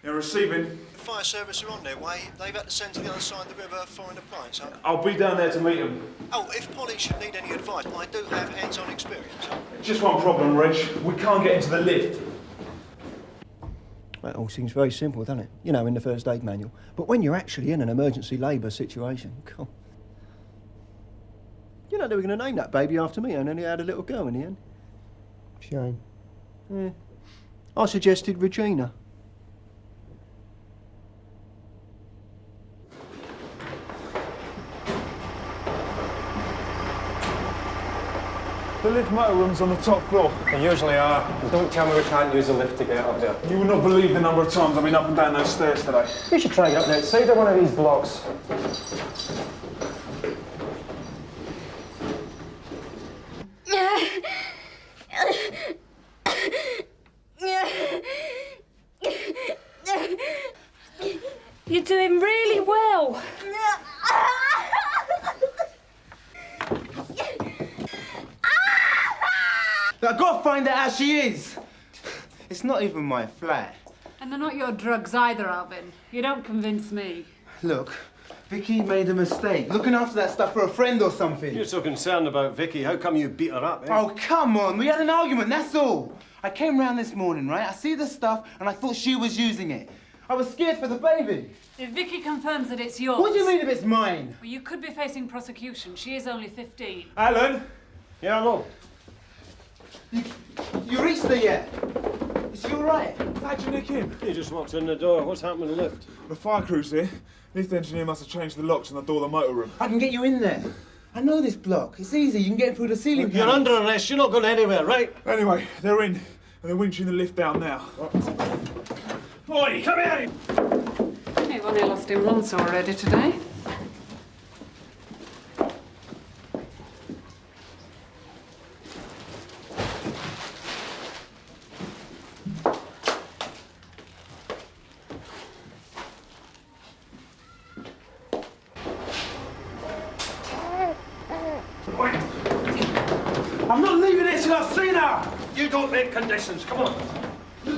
You're receiving. The fire service are on their way. They've had to send to the other side of the river foreign appliance. I'll be down there to meet them. Oh, if Polly should need any advice, I do have hands-on experience. Just one problem, Reg. We can't get into the lift. That all seems very simple, doesn't it? You know, in the first aid manual. But when you're actually in an emergency labour situation, come. You know, they were going to name that baby after me, and then he had a little girl in the end. Shame. Yeah. I suggested Regina. The lift motorroom's on the top floor. They usually are. Don't tell me we can't use a lift to get up there. You would not believe the number of times I've been up and down those stairs today. You should try and get up there. Say to one of these blocks. You're doing really well. I've got to find out how she is. It's not even my flat. And they're not your drugs either, Alvin. You don't convince me. Look, Vicky made a mistake. Looking after that stuff for a friend or something. You're so concerned about Vicky. How come you beat her up, eh? Oh, come on. We had an argument, that's all. I came round this morning, right? I see the stuff and I thought she was using it. I was scared for the baby. If Vicky confirms that it's yours... What do you mean if it's mine? Well, you could be facing prosecution. She is only 15. Alan? Yeah, hello. You reached her yet? Is she all right? How'd you nick him? He just walked in the door. What's happened with the lift? The fire crew's here. Lift engineer must have changed the locks on the door of the motor room. I can get you in there. I know this block. It's easy. You can get through the ceiling You're panels. under arrest. You're not going anywhere, right? Anyway, they're in. And they're winching the lift down now. Boy, come here! We've only lost him once already today. I'm not leaving it till I see You don't make conditions. Come on. Don't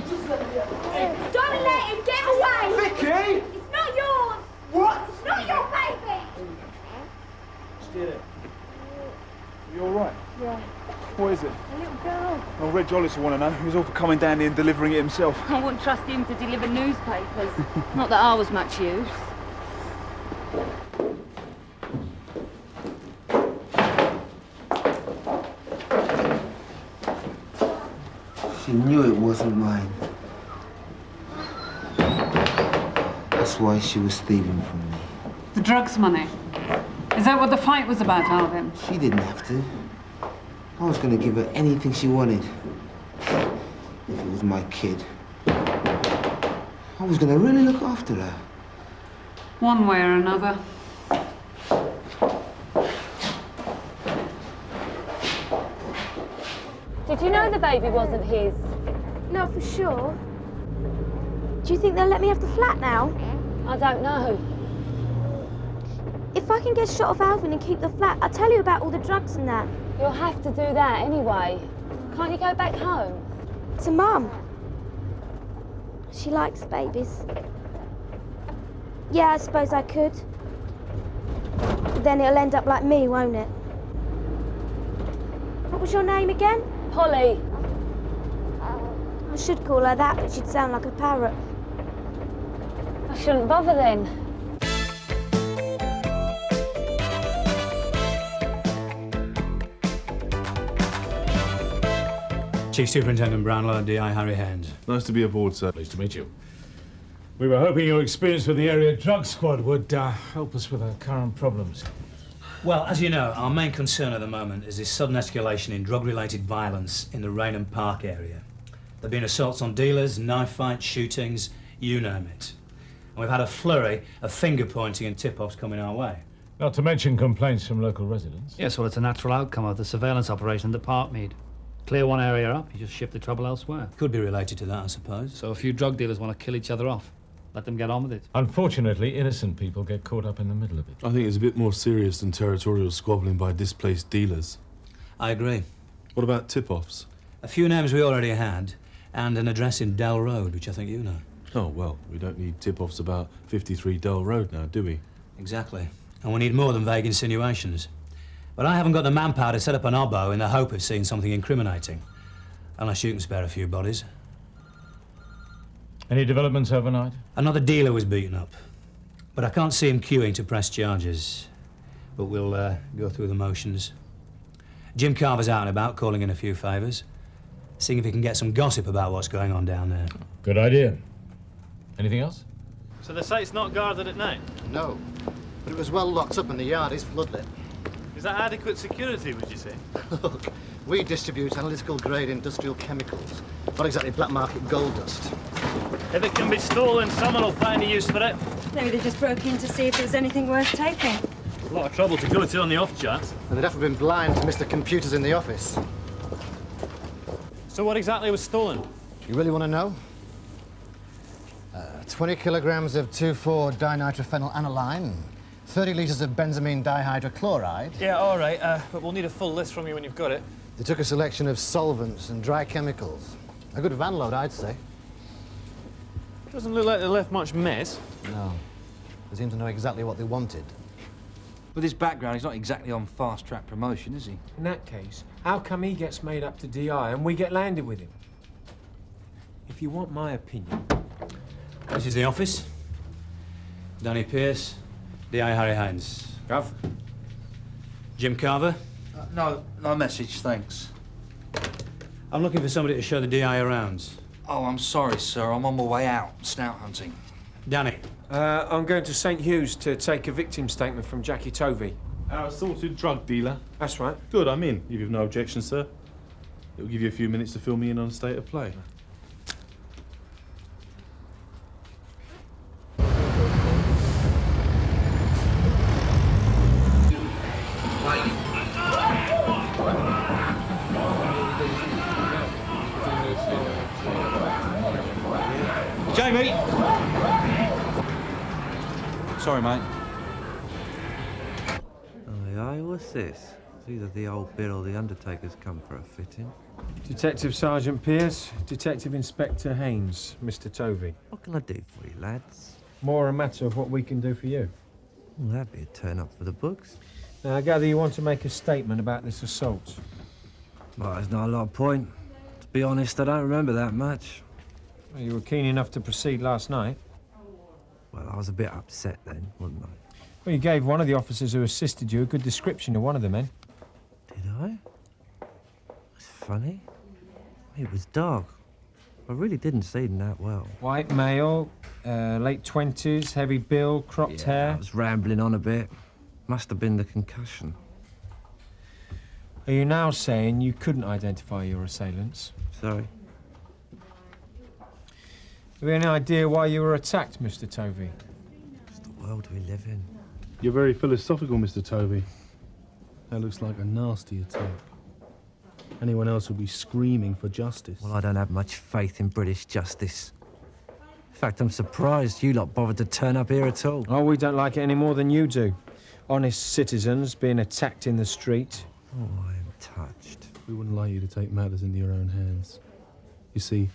let him get away! Vicky! It's not yours! What? It's not your baby! Steer. You all right? Yeah. What is it? A little girl. Well, Reg Ellison will want to know. He was all for coming down here and delivering it himself. I wouldn't trust him to deliver newspapers. Not that I was much use. She knew it wasn't mine. That's why she was thieving from me. The drugs money. Is that what the fight was about, Alvin? She didn't have to. I was going to give her anything she wanted. If it was my kid. I was going to really look after her. One way or another. Did you know the baby wasn't his? Not for sure. Do you think they'll let me have the flat now? I don't know. If I can get shot of Alvin and keep the flat, I'll tell you about all the drugs and that. You'll have to do that anyway. Can't you go back home? To Mum. She likes babies. Yeah, I suppose I could. But then it'll end up like me, won't it? What was your name again? Polly. I should call her that, but she'd sound like a parrot. I shouldn't bother then. Chief Superintendent Brownlow, DI Harry Haynes. Nice to be aboard, sir. Pleased to meet you. We were hoping your experience with the area drug squad would help us with our current problems. Well, as you know, our main concern at the moment is this sudden escalation in drug-related violence in the Raynham Park area. There have been assaults on dealers, knife fights, shootings, you name it. And we've had a flurry of finger-pointing and tip-offs coming our way. Not to mention complaints from local residents. Yes, well, it's a natural outcome of the surveillance operation at Parkmead. Clear one area up, you just shift the trouble elsewhere. Could be related to that, I suppose. So a few drug dealers want to kill each other off. Let them get on with it. Unfortunately, innocent people get caught up in the middle of it. I think it's a bit more serious than territorial squabbling by displaced dealers. I agree. What about tip-offs? A few names we already had, and an address in Dell Road, which I think you know. Oh, well, we don't need tip-offs about 53 Dell Road now, do we? Exactly. And we need more than vague insinuations. But I haven't got the manpower to set up an obbo in the hope of seeing something incriminating. Unless you can spare a few bodies. Any developments overnight? Another dealer was beaten up. But I can't see him queuing to press charges. But we'll go through the motions. Jim Carver's out and about, calling in a few favours. Seeing if he can get some gossip about what's going on down there. Good idea. Anything else? So the site's not guarded at night? No, but it was well locked up and the yard is floodlit. Is that adequate security, would you say? Look, we distribute analytical-grade industrial chemicals, not exactly black market gold dust. If it can be stolen, someone will find a use for it. Maybe they just broke in to see if there was anything worth taking. A lot of trouble to go to on the off chance. And they'd have to been blind to Mr. Computers in the office. So what exactly was stolen? You really want to know? 20 kilograms of 2,4-dinitrophenyl aniline, 30 litres of benzamine dihydrochloride. Yeah, all right, but we'll need a full list from you when you've got it. They took a selection of solvents and dry chemicals. A good van load, I'd say. Doesn't look like they left much mess. No. They seem to know exactly what they wanted. With his background, he's not exactly on fast-track promotion, is he? In that case, how come he gets made up to DI and we get landed with him? If you want my opinion... This is the office. Danny Pearce, DI Harry Haynes. Gov? Jim Carver? No message, thanks. I'm looking for somebody to show the DI around. Oh, I'm sorry, sir. I'm on my way out, snout hunting. Danny? I'm going to St. Hugh's to take a victim statement from Jackie Tovey. Our assaulted drug dealer. That's right. Good, I'm in, if you've no objection, sir. It'll give you a few minutes to fill me in on state of play. Jamie! Sorry, mate. Aye, what's this? It's either the old bill or the undertaker's come for a fitting. Detective Sergeant Pearce, Detective Inspector Haynes, Mr. Tovey. What can I do for you, lads? More a matter of what we can do for you. Well, that'd be a turn up for the books. Now, I gather you want to make a statement about this assault. Well, there's not a lot of point. To be honest, I don't remember that much. Well, you were keen enough to proceed last night. Well, I was a bit upset then, wasn't I? Well, you gave one of the officers who assisted you a good description of one of the men. Did I? That's funny. It was dark. I really didn't see them that well. White male, late 20s, heavy build, cropped hair. I was rambling on a bit. Must have been the concussion. Are you now saying you couldn't identify your assailants? Sorry. Have you any idea why you were attacked, Mr. Tovey? It's the world we live in. You're very philosophical, Mr. Tovey. That looks like a nasty attack. Anyone else would be screaming for justice. Well, I don't have much faith in British justice. In fact, I'm surprised you lot bothered to turn up here at all. Oh, we don't like it any more than you do. Honest citizens being attacked in the street. Oh, I am touched. We wouldn't like you to take matters into your own hands. You see,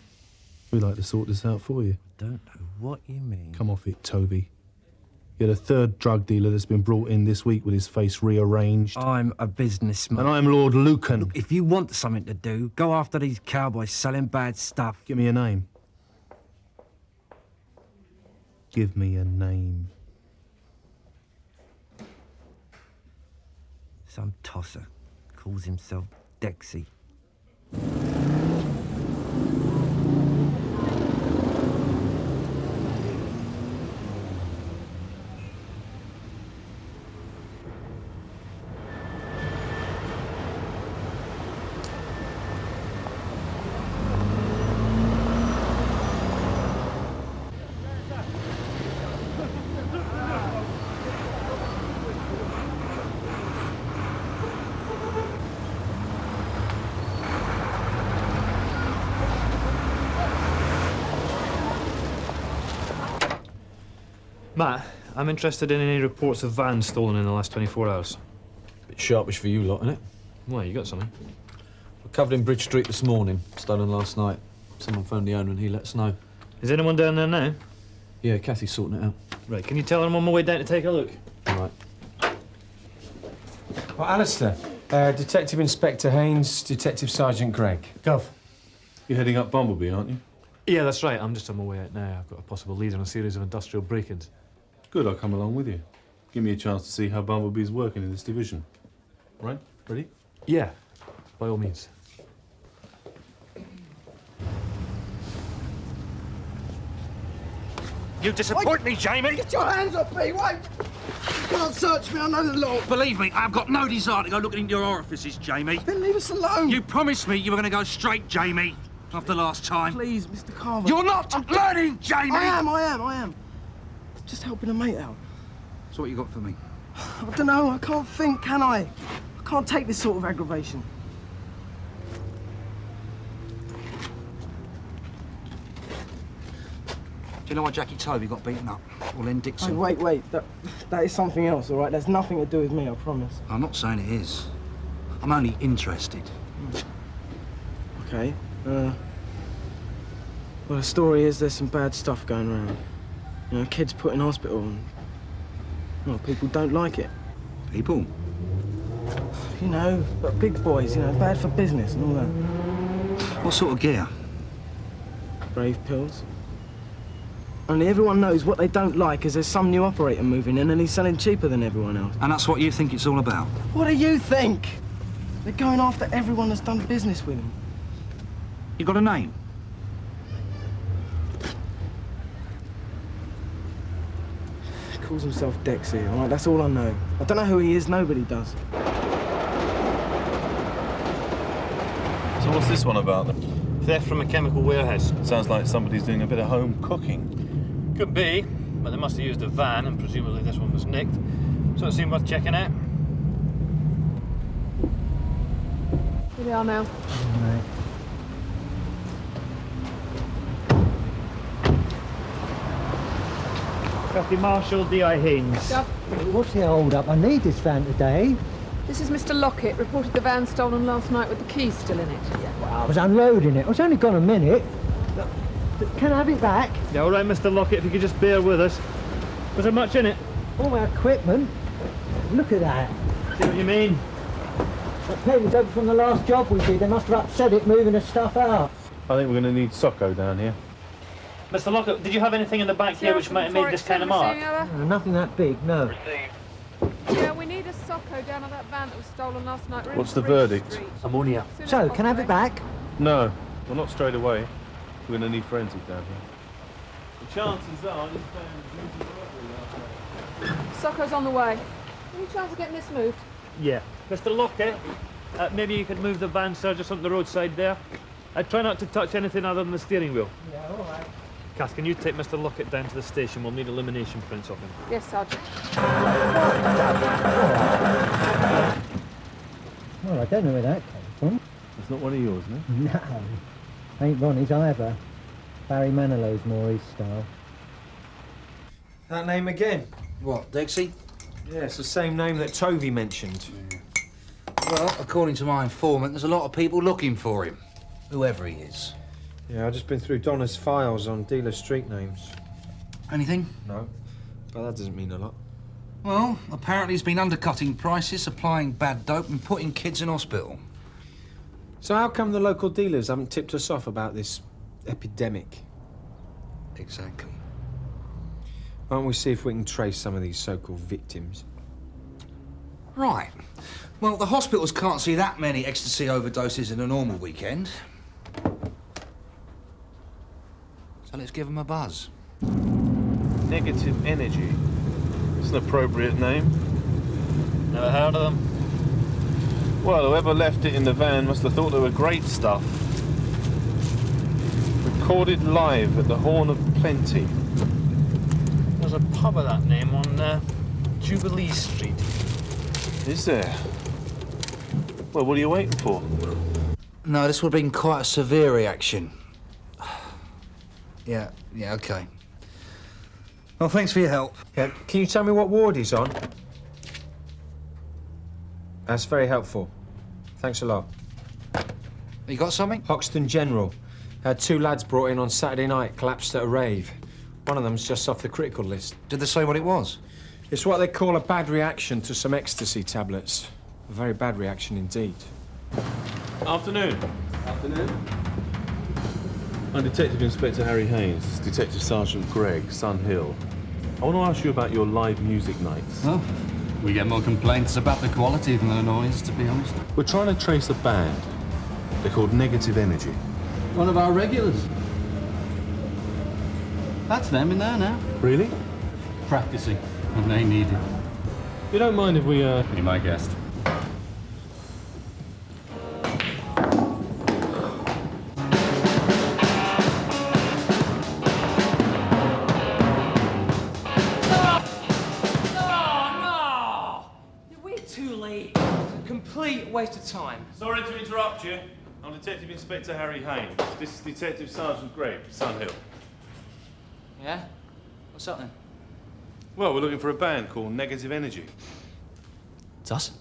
we like to sort this out for you. I don't know what you mean. Come off it, Tovey. You're the third drug dealer that's been brought in this week with his face rearranged. I'm a businessman. And I'm Lord Lucan. Look, if you want something to do, go after these cowboys selling bad stuff. Give me a name. Give me a name. Some tosser calls himself Dexy. Matt, I'm interested in any reports of vans stolen in the last 24 hours. Bit sharpish for you lot, innit? Why, you got something? We're covered in Bridge Street this morning, stolen last night. Someone phoned the owner and he let us know. Is anyone down there now? Yeah, Kathy's sorting it out. Right, can you tell her I'm on my way down to take a look? Right. Well, Alistair, Detective Inspector Haynes, Detective Sergeant Gregg. Gov. You're heading up Bumblebee, aren't you? Yeah, that's right. I'm just on my way out now. I've got a possible lead on a series of industrial break-ins. Good, I'll come along with you. Give me a chance to see how Bumblebee's working in this division. Right? Ready? Yeah, by all means. You disappoint me, Jamie! Get your hands off me, wait! You can't search me, I know the law. Believe me, I've got no desire to go looking into your orifices, Jamie. Then leave us alone. You promised me you were going to go straight, Jamie, after last time. Please, Mr. Carver. You're not learning, Jamie! I am. Just helping a mate out. So what you got for me? I don't know, I can't think, can I? I can't take this sort of aggravation. Do you know why Jackie Tovey got beaten up? Well, Len Dixon. Oh, wait. That is something else, all right? There's nothing to do with me, I promise. I'm not saying it is. I'm only interested. Okay. Well, the story is there's some bad stuff going around. You know, kids put in hospital and... Well, people don't like it. People? You know, but big boys, you know, bad for business and all that. What sort of gear? Brave pills. Only everyone knows what they don't like is there's some new operator moving in and he's selling cheaper than everyone else. And that's what you think it's all about? What do you think? They're going after everyone that's done business with him. You got a name? He calls himself Dexy, all right? That's all I know. I don't know who he is, nobody does. So what's this one about then? Theft from a chemical warehouse. Sounds like somebody's doing a bit of home cooking. Could be, but they must have used a van, and presumably this one was nicked. So it seemed worth checking out. Here we are now. Right. Copy Marshal D.I. Haynes. What's the hold up? I need this van today. This is Mr. Lockett. Reported the van stolen last night with the keys still in it. Well, I was unloading it. I was only gone a minute. Can I have it back? Yeah, all right, Mr. Lockett, if you could just bear with us. Was there much in it? All my equipment. Look at that. See what you mean? That plane was over from the last job we did. They must have upset it moving the stuff out. I think we're going to need Socko down here. Mr. Lockett, did you have anything in the back here which might have made this kind of mark? No, nothing that big, no. Yeah, we need a Socko down on that van that was stolen last night. We're in What's the Bridge verdict? Street. Ammonia. So, can I have it back? No, well, not straight away. We're going to need forensic down here. The chances are this van Socko's on the way. Any chance of getting this moved? Yeah. Mr. Lockett, maybe you could move the van, sir, just on the roadside there. Try not to touch anything other than the steering wheel. Yeah, all right. Cass, can you take Mr. Lockett down to the station? We'll need elimination prints of him. Yes, Sergeant. Well, I don't know where that came from. It's not one of yours, no? No. Ain't Ronnie's either. Barry Manilow's more his style. That name again? What, Dexy? Yeah, it's the same name that Tovey mentioned. Well, according to my informant, there's a lot of people looking for him, whoever he is. Yeah, I've just been through Donna's files on dealer street names. Anything? No, but that doesn't mean a lot. Well, apparently he's been undercutting prices, supplying bad dope and putting kids in hospital. So how come the local dealers haven't tipped us off about this epidemic? Exactly. Why don't we see if we can trace some of these so-called victims? Right. Well, the hospitals can't see that many ecstasy overdoses in a normal weekend. So let's give them a buzz. Negative Energy. It's an appropriate name. Never heard of them. Well, whoever left it in the van must have thought they were great stuff. Recorded live at the Horn of Plenty. There's a pub of that name on Jubilee Street. Is there? Well, what are you waiting for? No, this would have been quite a severe reaction. Yeah, okay. Well, thanks for your help. Yeah, can you tell me what ward he's on? That's very helpful. Thanks a lot. You got something? Hoxton General. Had 2 lads brought in on Saturday night, collapsed at a rave. One of them's just off the critical list. Did they say what it was? It's what they call a bad reaction to some ecstasy tablets. A very bad reaction indeed. Afternoon. Afternoon. I'm Detective Inspector Harry Haynes, Detective Sergeant Greg, Sun Hill. I want to ask you about your live music nights. Well, we get more complaints about the quality than the noise, to be honest. We're trying to trace a band. They're called Negative Energy. One of our regulars. That's them in there now. Really? Practicing, and they need it. You don't mind if we, Be my guest. Complete waste of time. Sorry to interrupt you. I'm Detective Inspector Harry Haynes. This is Detective Sergeant Greg, Sun Hill. Yeah? What's up then? Well, we're looking for a band called Negative Energy. It's us.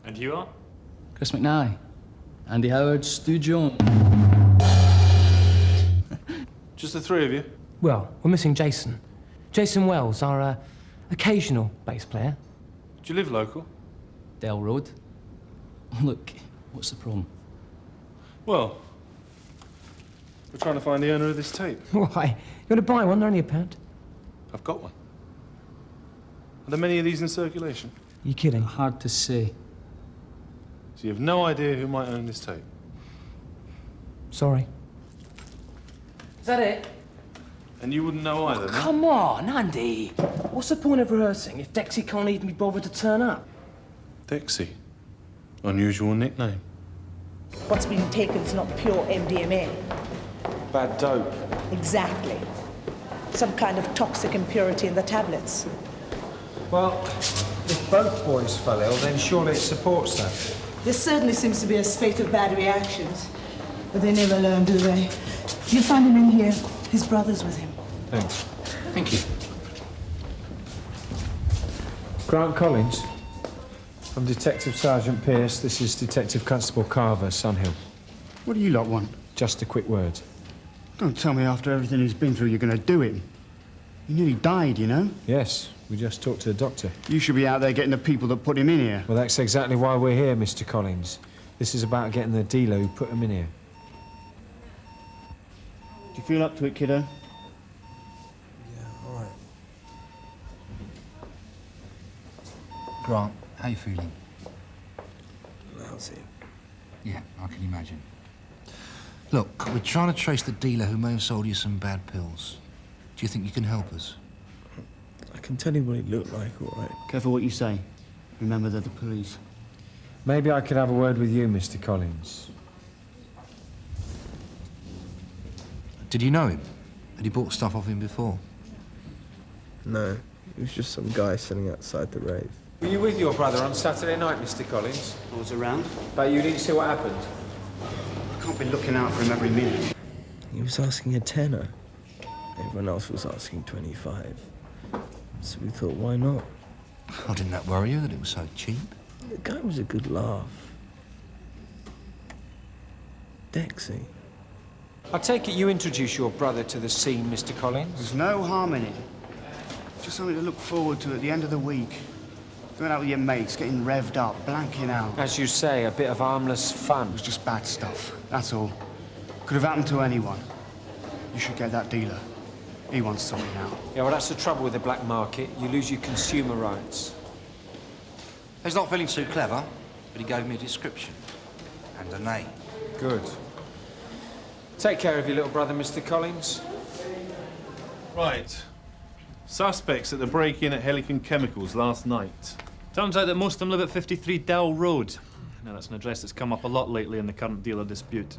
And you are? Chris McNally. Andy Howard, Stu Jones. Just the 3 of you? Well, we're missing Jason. Jason Wells, our occasional bass player. Do you live local? Dale Road. Look, what's the problem? Well, we're trying to find the owner of this tape. Why? You want to buy one? They're only £1. I've got one. Are there many of these in circulation? You kidding? Hard to say. So you have no idea who might own this tape? Sorry. Is that it? And you wouldn't know either, no? Come on, Andy. What's the point of rehearsing if Dexy can't even be bothered to turn up? Dexy. Unusual nickname. What's been taken is not pure MDMA. Bad dope. Exactly. Some kind of toxic impurity in the tablets. Well, if both boys fell ill, then surely it supports that. There certainly seems to be a spate of bad reactions. But they never learn, do they? You find him in here. His brother's with him. Thanks. Thank you. Grant Collins. I'm Detective Sergeant Pearce. This is Detective Constable Carver, Sunhill. What do you lot want? Just a quick word. Don't tell me after everything he's been through you're going to do him. He nearly died, you know? Yes, we just talked to the doctor. You should be out there getting the people that put him in here. Well, that's exactly why we're here, Mr. Collins. This is about getting the dealer who put him in here. Do you feel up to it, kiddo? All right. Grant, how you feeling? Lousy. Yeah, I can imagine. Look, we're trying to trace the dealer who may have sold you some bad pills. Do you think you can help us? I can tell you what he looked like, all right. Careful what you say. Remember, they're the police. Maybe I could have a word with you, Mr. Collins. Did you know him? Had you bought stuff off him before? No, he was just some guy sitting outside the rave. Were you with your brother on Saturday night, Mr. Collins? I was around. But you didn't see what happened? I can't be looking out for him every minute. He was asking a tenner. Everyone else was asking 25. So we thought, why not? Oh, didn't that worry you that it was so cheap? The guy was a good laugh. Dexy. I take it you introduced your brother to the scene, Mr. Collins? There's no harm in it. Just something to look forward to at the end of the week. Going out with your mates, getting revved up, blanking out. As you say, a bit of harmless fun. It was just bad stuff, that's all. Could have happened to anyone. You should get that dealer. He wants something out. Yeah, well, that's the trouble with the black market. You lose your consumer rights. He's not feeling too clever, but he gave me a description and a name. Good. Take care of your little brother, Mr. Collins. Right. Suspects at the break-in at Helican Chemicals last night. Turns out that most of them live at 53 Dell Road. Now, that's an address that's come up a lot lately in the current dealer dispute.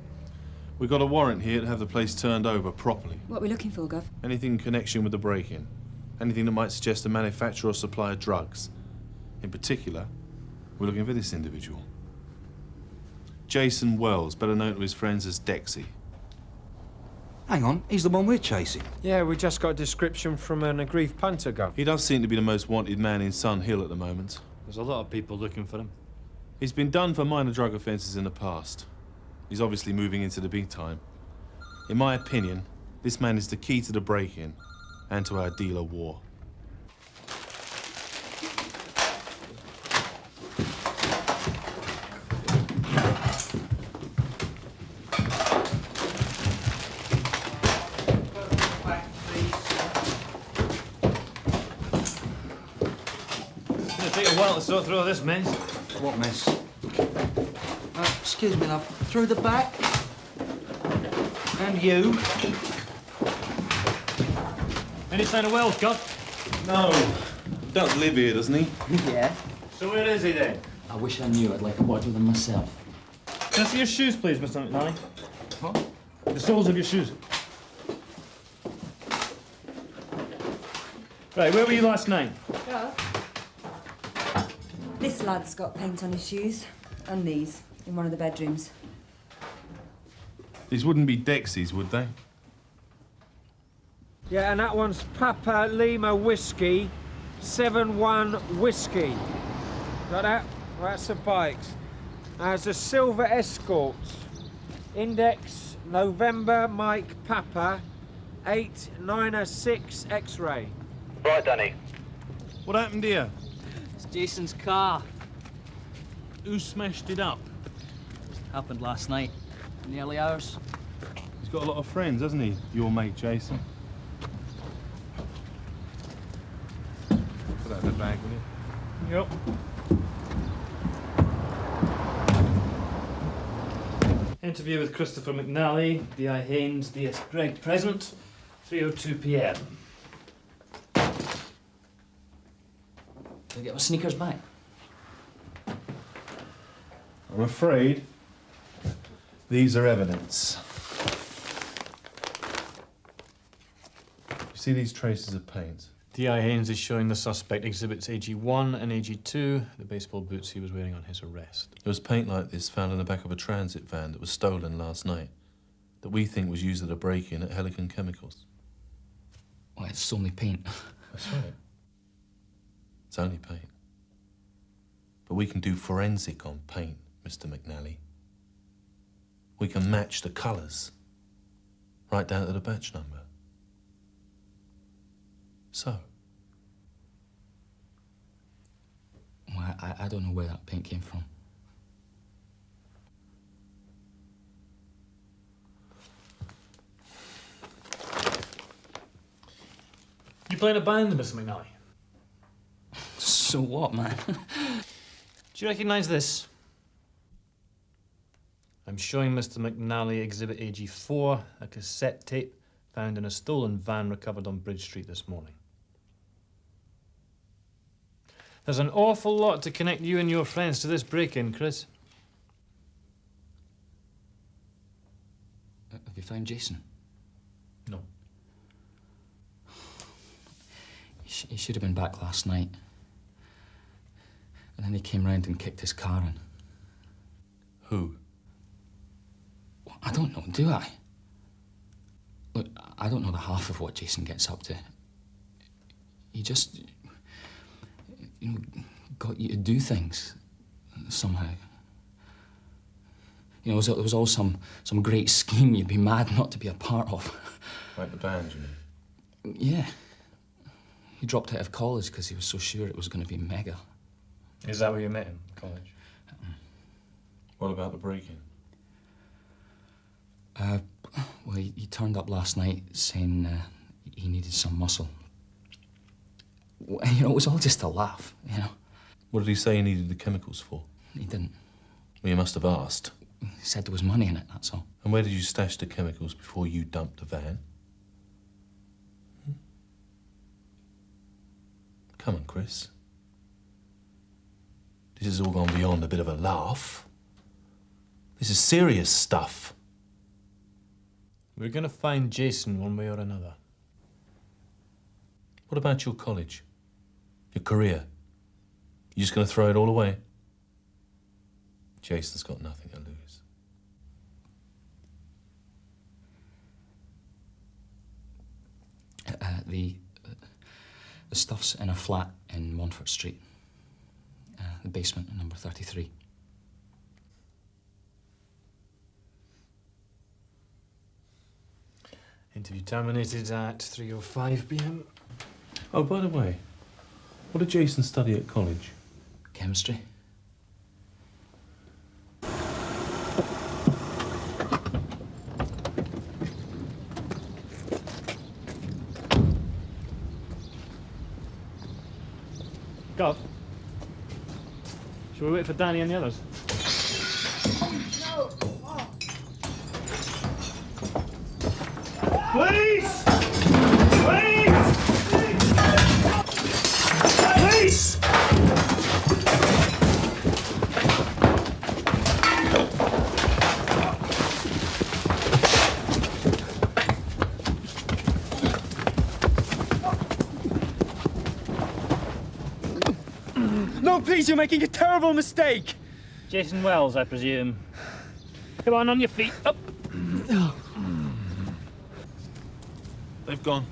We've got a warrant here to have the place turned over properly. What are we looking for, Gov? Anything in connection with the break-in. Anything that might suggest a manufacturer or supplier of drugs. In particular, we're looking for this individual. Jason Wells, better known to his friends as Dexy. Hang on, he's the one we're chasing. Yeah, we just got a description from an aggrieved punter, Gov. He does seem to be the most wanted man in Sun Hill at the moment. There's a lot of people looking for him. He's been done for minor drug offences in the past. He's obviously moving into the big time. In my opinion, this man is the key to the break-in and to our dealer war. It'll take a while to sort through all this mess. What mess? Excuse me, love. Through the back. And you. Any sign of Wells, Gov? No. Does live here, doesn't he? Yeah. So where is he then? I wish I knew. I'd like a word with him myself. Can I see your shoes, please, Mr. McNally? What? The soles of your shoes. Right, where were you last night? This lad's got paint on his shoes. And these, in one of the bedrooms. These wouldn't be Dexys, would they? Yeah, and that one's Papa Lima Whiskey, 7-1 Whiskey. Got that? Well, that's the bikes. There's a Silver Escort. Index, November Mike Papa, 896 X-ray. Right, Danny. What happened here? It's Jason's car. Who smashed it up? Happened last night, in the early hours. He's got a lot of friends, hasn't he? Your mate, Jason. Put that in the bag, will you? Yep. Interview with Christopher McNally, D.I. Haynes, D.S. Gregg present, 3:02 p.m. Can I get my sneakers back? I'm afraid these are evidence. You see these traces of paint? D.I. Haynes is showing the suspect exhibits AG1 and AG2, the baseball boots he was wearing on his arrest. There was paint like this found in the back of a transit van that was stolen last night, that we think was used at a break-in at Helican Chemicals. Well, it's only paint. That's right. It's only paint. But we can do forensic on paint, Mr. McNally. We can match the colours, right down to the batch number. So? Well, I don't know where that paint came from. You playing a band, Mr. McNally? So what, man? Do you recognise this? I'm showing Mr. McNally Exhibit AG4, a cassette tape found in a stolen van recovered on Bridge Street this morning. There's an awful lot to connect you and your friends to this break-in, Chris. Have you found Jason? No. He should have been back last night. And then he came round and kicked his car in. Who? Well, I don't know, do I? Look, I don't know the half of what Jason gets up to. He just, you know, got you to do things somehow. You know, it was all some great scheme you'd be mad not to be a part of. Like the band, you mean? Yeah. He dropped out of college because he was so sure it was going to be mega. Is that where you met him, college? What about the break-in? Well, he turned up last night saying he needed some muscle. You know, it was all just a laugh, you know. What did he say he needed the chemicals for? He didn't. Well, you must have asked. He said there was money in it, that's all. And where did you stash the chemicals before you dumped the van? Come on, Chris. This has all gone beyond a bit of a laugh. This is serious stuff. We're going to find Jason one way or another. What about your college? Your career? You just going to throw it all away? Jason's got nothing to lose. The stuff's in a flat in Montfort Street. The basement, number 33. Interview terminated at 3:05 p.m. Oh, by the way, what did Jason study at college? Chemistry. Gov, shall we wait for Danny and the others? Police! Police! Police! No, please, you're making a terrible mistake. Jason Wells, I presume. Come on your feet. Up. They've gone.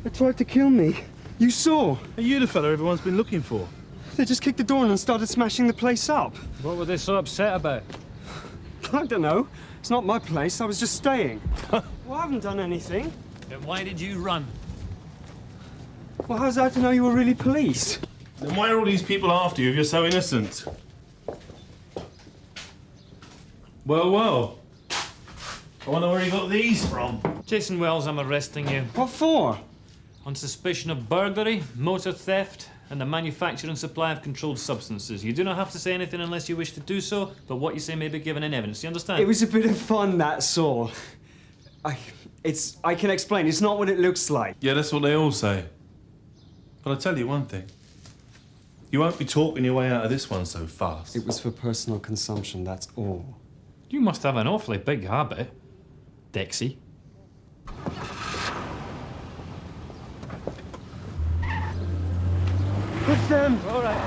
They tried to kill me. You saw. Are you the fella everyone's been looking for? They just kicked the door in and started smashing the place up. What were they so upset about? I don't know. It's not my place. I was just staying. Well, I haven't done anything. Then why did you run? Well, how's I to know you were really police? Then why are all these people after you if you're so innocent? Well, well. I wonder where he got these from. Jason Wells, I'm arresting you. What for? On suspicion of burglary, motor theft, and the manufacture and supply of controlled substances. You do not have to say anything unless you wish to do so, but what you say may be given in evidence. You understand? It was a bit of fun, that's all. I can explain. It's not what it looks like. Yeah, that's what they all say. But I'll tell you one thing. You won't be talking your way out of this one so fast. It was for personal consumption, that's all. You must have an awfully big habit, Dexy. It's them! All right.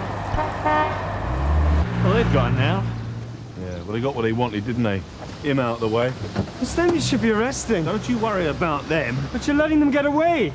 Well, they've gone now. Yeah, well, they got what they wanted, didn't they? Him out of the way. It's them you should be arresting. Don't you worry about them. But you're letting them get away.